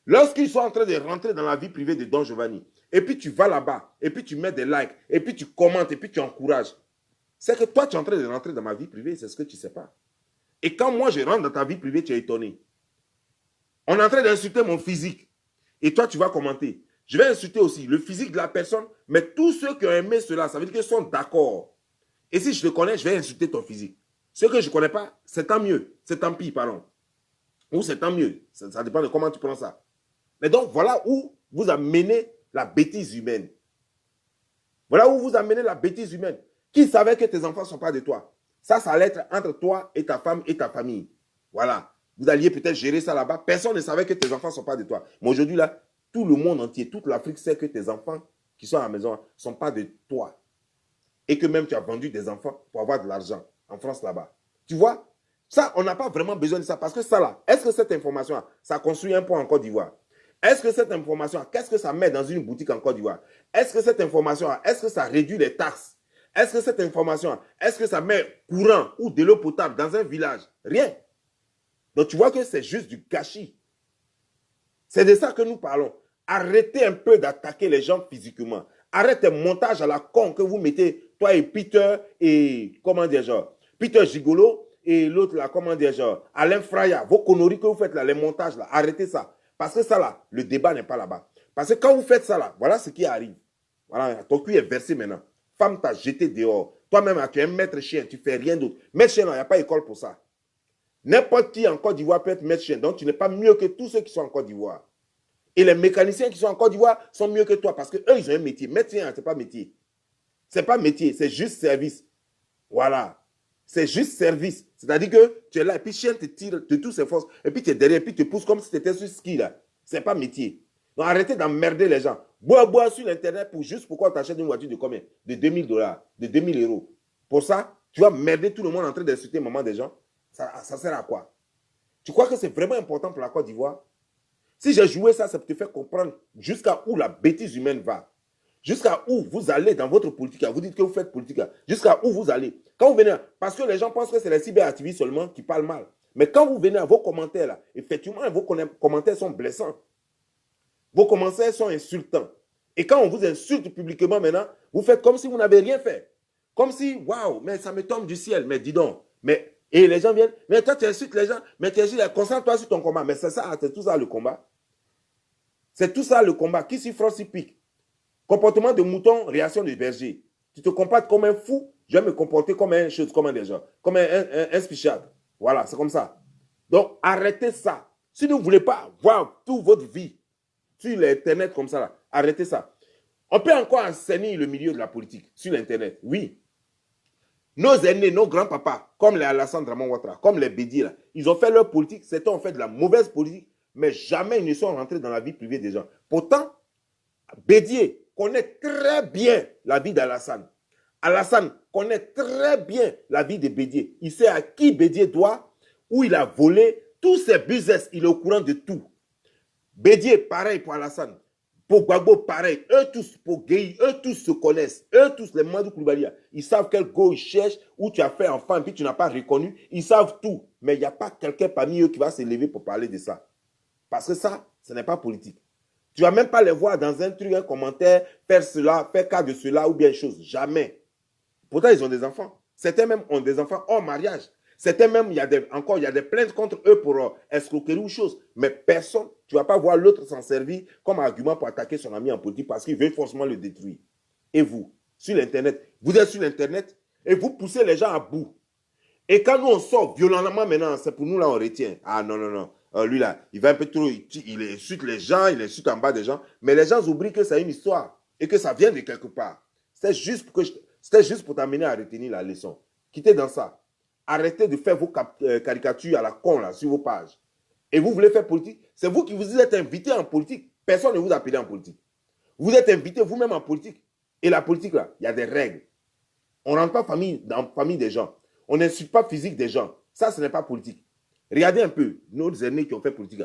Lorsqu'ils sont en train de rentrer dans la vie privée de Don Giovanni, et puis tu vas là-bas, et puis tu mets des likes, et puis tu commentes, et puis tu encourages, c'est que toi, tu es en train de rentrer dans ma vie privée, c'est ce que tu ne sais pas. Et quand moi, je rentre dans ta vie privée, tu es étonné. On est en train d'insulter mon physique. Et toi, tu vas commenter. Je vais insulter aussi le physique de la personne, mais tous ceux qui ont aimé cela, ça veut dire qu'ils sont d'accord. Et si je te connais, je vais insulter ton physique. Ceux que je ne connais pas, c'est tant mieux. C'est tant pis, pardon. Ou c'est tant mieux. Ça dépend de comment tu prends ça. Mais donc, voilà où vous amenez la bêtise humaine. Voilà où vous amenez la bêtise humaine. Qui savait que tes enfants ne sont pas de toi? Ça allait être entre toi et ta femme et ta famille. Voilà. Vous alliez peut-être gérer ça là-bas. Personne ne savait que tes enfants ne sont pas de toi. Mais aujourd'hui, là, tout le monde entier, toute l'Afrique sait que tes enfants qui sont à la maison ne sont pas de toi. Et que même tu as vendu des enfants pour avoir de l'argent en France là-bas. Tu vois? Ça, on n'a pas vraiment besoin de ça. Parce que ça là, est-ce que cette information, ça construit un pont en Côte d'Ivoire? Est-ce que cette information, qu'est-ce que ça met dans une boutique en Côte d'Ivoire? Est-ce que cette information, est-ce que ça réduit les taxes? Est-ce que cette information, est-ce que ça met courant ou de l'eau potable dans un village? Rien. Donc tu vois que c'est juste du gâchis. C'est de ça que nous parlons. Arrêtez un peu d'attaquer les gens physiquement. Arrêtez le montage à la con que vous mettez, toi et Peter, et comment dire genre, Peter Gigolo, et l'autre là, comment dire genre, Alain Fraya, vos conneries que vous faites là, les montages là, arrêtez ça. Parce que ça là, le débat n'est pas là-bas. Parce que quand vous faites ça là, voilà ce qui arrive. Voilà, ton cul est versé maintenant. Femme t'a jeté dehors. Toi-même, tu es un maître chien, tu fais rien d'autre. Maître chien, il n'y a pas école pour ça. N'importe qui en Côte d'Ivoire peut être maître chien. Donc, tu n'es pas mieux que tous ceux qui sont en Côte d'Ivoire. Et les mécaniciens qui sont en Côte d'Ivoire sont mieux que toi parce qu'eux, ils ont un métier. Maître chien, ce n'est pas métier. Ce n'est pas métier, c'est juste service. Voilà. C'est juste service. C'est-à-dire que tu es là et puis chien te tire de toutes ses forces. Et puis tu es derrière et puis tu te pousses comme si tu étais sur ski là. Ce n'est pas métier. Donc arrêtez d'emmerder les gens. Bois sur l'internet juste pourquoi tu achètes une voiture de combien? De 2000 $, de 2000 euros. Pour ça, tu vas merder tout le monde en train d'insulter maman des gens. Ça sert à quoi? Tu crois que c'est vraiment important pour la Côte d'Ivoire? Si j'ai joué ça, ça te fait comprendre jusqu'à où la bêtise humaine va. Jusqu'à où vous allez dans votre politique. Vous dites que vous faites politique. Jusqu'à où vous allez. Quand vous venez, parce que les gens pensent que c'est les cyberactivistes seulement qui parlent mal. Mais quand vous venez à vos commentaires, là, effectivement, vos commentaires sont blessants. Vos commentaires sont insultants. Et quand on vous insulte publiquement maintenant, vous faites comme si vous n'avez rien fait. Comme si, waouh, mais ça me tombe du ciel. Mais dis donc, et les gens viennent, mais toi tu insultes les gens, mais tu insultes, concentre-toi sur ton combat. Mais c'est ça, c'est tout ça le combat. C'est tout ça le combat. Qui s'y frotte, s'y pique. Comportement de mouton, réaction de berger. Tu te comportes comme un fou, je vais me comporter comme un chose, comme un déjà, comme un spichard. Voilà, c'est comme ça. Donc, arrêtez ça. Si vous ne voulez pas voir toute votre vie sur l'Internet comme ça, là, arrêtez ça. On peut encore enseigner le milieu de la politique sur l'Internet, oui. Nos aînés, nos grands-papas, comme les Alassane Draman Ouattara, comme les Bédier, là, ils ont fait leur politique, certains ont fait de la mauvaise politique, mais jamais ils ne sont rentrés dans la vie privée des gens. Pourtant, Bédier connaît très bien la vie d'Alassane. Alassane connaît très bien la vie de Bédier. Il sait à qui Bédier doit, où il a volé, tous ses business, il est au courant de tout. Bédier, pareil pour Alassane. Pour Gbagbo, pareil. Eux tous, pour Gueye, eux tous se connaissent. Eux tous, les Madou Koulibaly, ils savent quel go ils cherchent, où tu as fait enfant et puis tu n'as pas reconnu. Ils savent tout. Mais il n'y a pas quelqu'un parmi eux qui va se lever pour parler de ça. Parce que ça, ce n'est pas politique. Tu ne vas même pas les voir dans un truc, un commentaire, faire cela, faire cas de cela ou bien chose. Jamais. Pourtant, ils ont des enfants. Certains même ont des enfants hors mariage. Certains même, il y a des plaintes contre eux pour escroquerie ou chose. Mais personne, tu ne vas pas voir l'autre s'en servir comme argument pour attaquer son ami en politique parce qu'il veut forcément le détruire. Et vous, sur l'Internet, vous êtes sur l'Internet et vous poussez les gens à bout. Et quand nous, on sort violemment maintenant, c'est pour nous là, on retient. Ah non, non, non. Lui là, il va un peu trop, il insulte les gens, il insulte en bas des gens. Mais les gens oublient que c'est une histoire et que ça vient de quelque part. C'était juste pour t'amener à retenir la leçon. Quittez dans ça. Arrêtez de faire vos caricatures à la con là, sur vos pages. Et vous voulez faire politique? C'est vous qui vous êtes invité en politique. Personne ne vous a appelé en politique. Vous êtes invité vous-même en politique. Et la politique là, il y a des règles. On ne rentre pas dans la famille des gens. On n'insulte pas physique des gens. Ça, ce n'est pas politique. Regardez un peu nos aînés qui ont fait politique.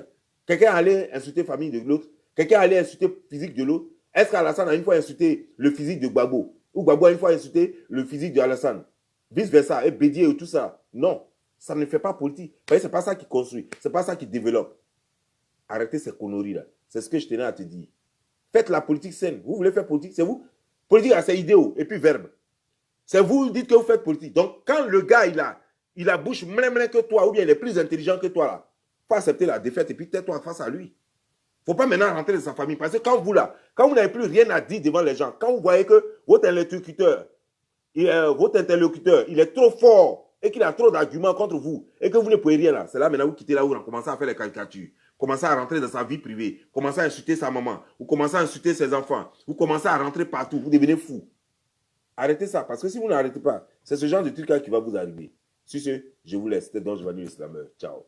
Quelqu'un allait insulter la famille de l'autre. Quelqu'un allait insulter physique de l'autre. Est-ce qu'Alassane a une fois insulté le physique de Gbagbo? Ou Gbagbo a une fois insulté le physique d'Alassane? Vice-versa, et Bédier et tout ça. Non, ça ne fait pas politique. Parce que ce n'est pas ça qui construit, ce n'est pas ça qui développe. Arrêtez ces conneries-là. C'est ce que je tenais à te dire. Faites la politique saine. Vous voulez faire politique, c'est vous. Politique a ses idéaux et puis verbe. C'est vous qui dites que vous faites politique. Donc, quand le gars, il a bouche mlin que toi, ou bien il est plus intelligent que toi, là, il faut accepter la défaite et puis tais-toi face à lui. Il ne faut pas maintenant rentrer dans sa famille. Parce que quand vous n'avez plus rien à dire devant les gens, quand vous voyez que votre interlocuteur, il est trop fort et qu'il a trop d'arguments contre vous et que vous ne pouvez rien là, c'est là maintenant vous quittez là où vous commencez à faire les caricatures, commencez à rentrer dans sa vie privée, commencez à insulter sa maman, vous commencez à insulter ses enfants, vous commencez à rentrer partout, vous devenez fou. Arrêtez ça, parce que si vous n'arrêtez pas, c'est ce genre de truc là qui va vous arriver. Sur ce, je vous laisse. C'était donc Giovanni le Slameur. Ciao.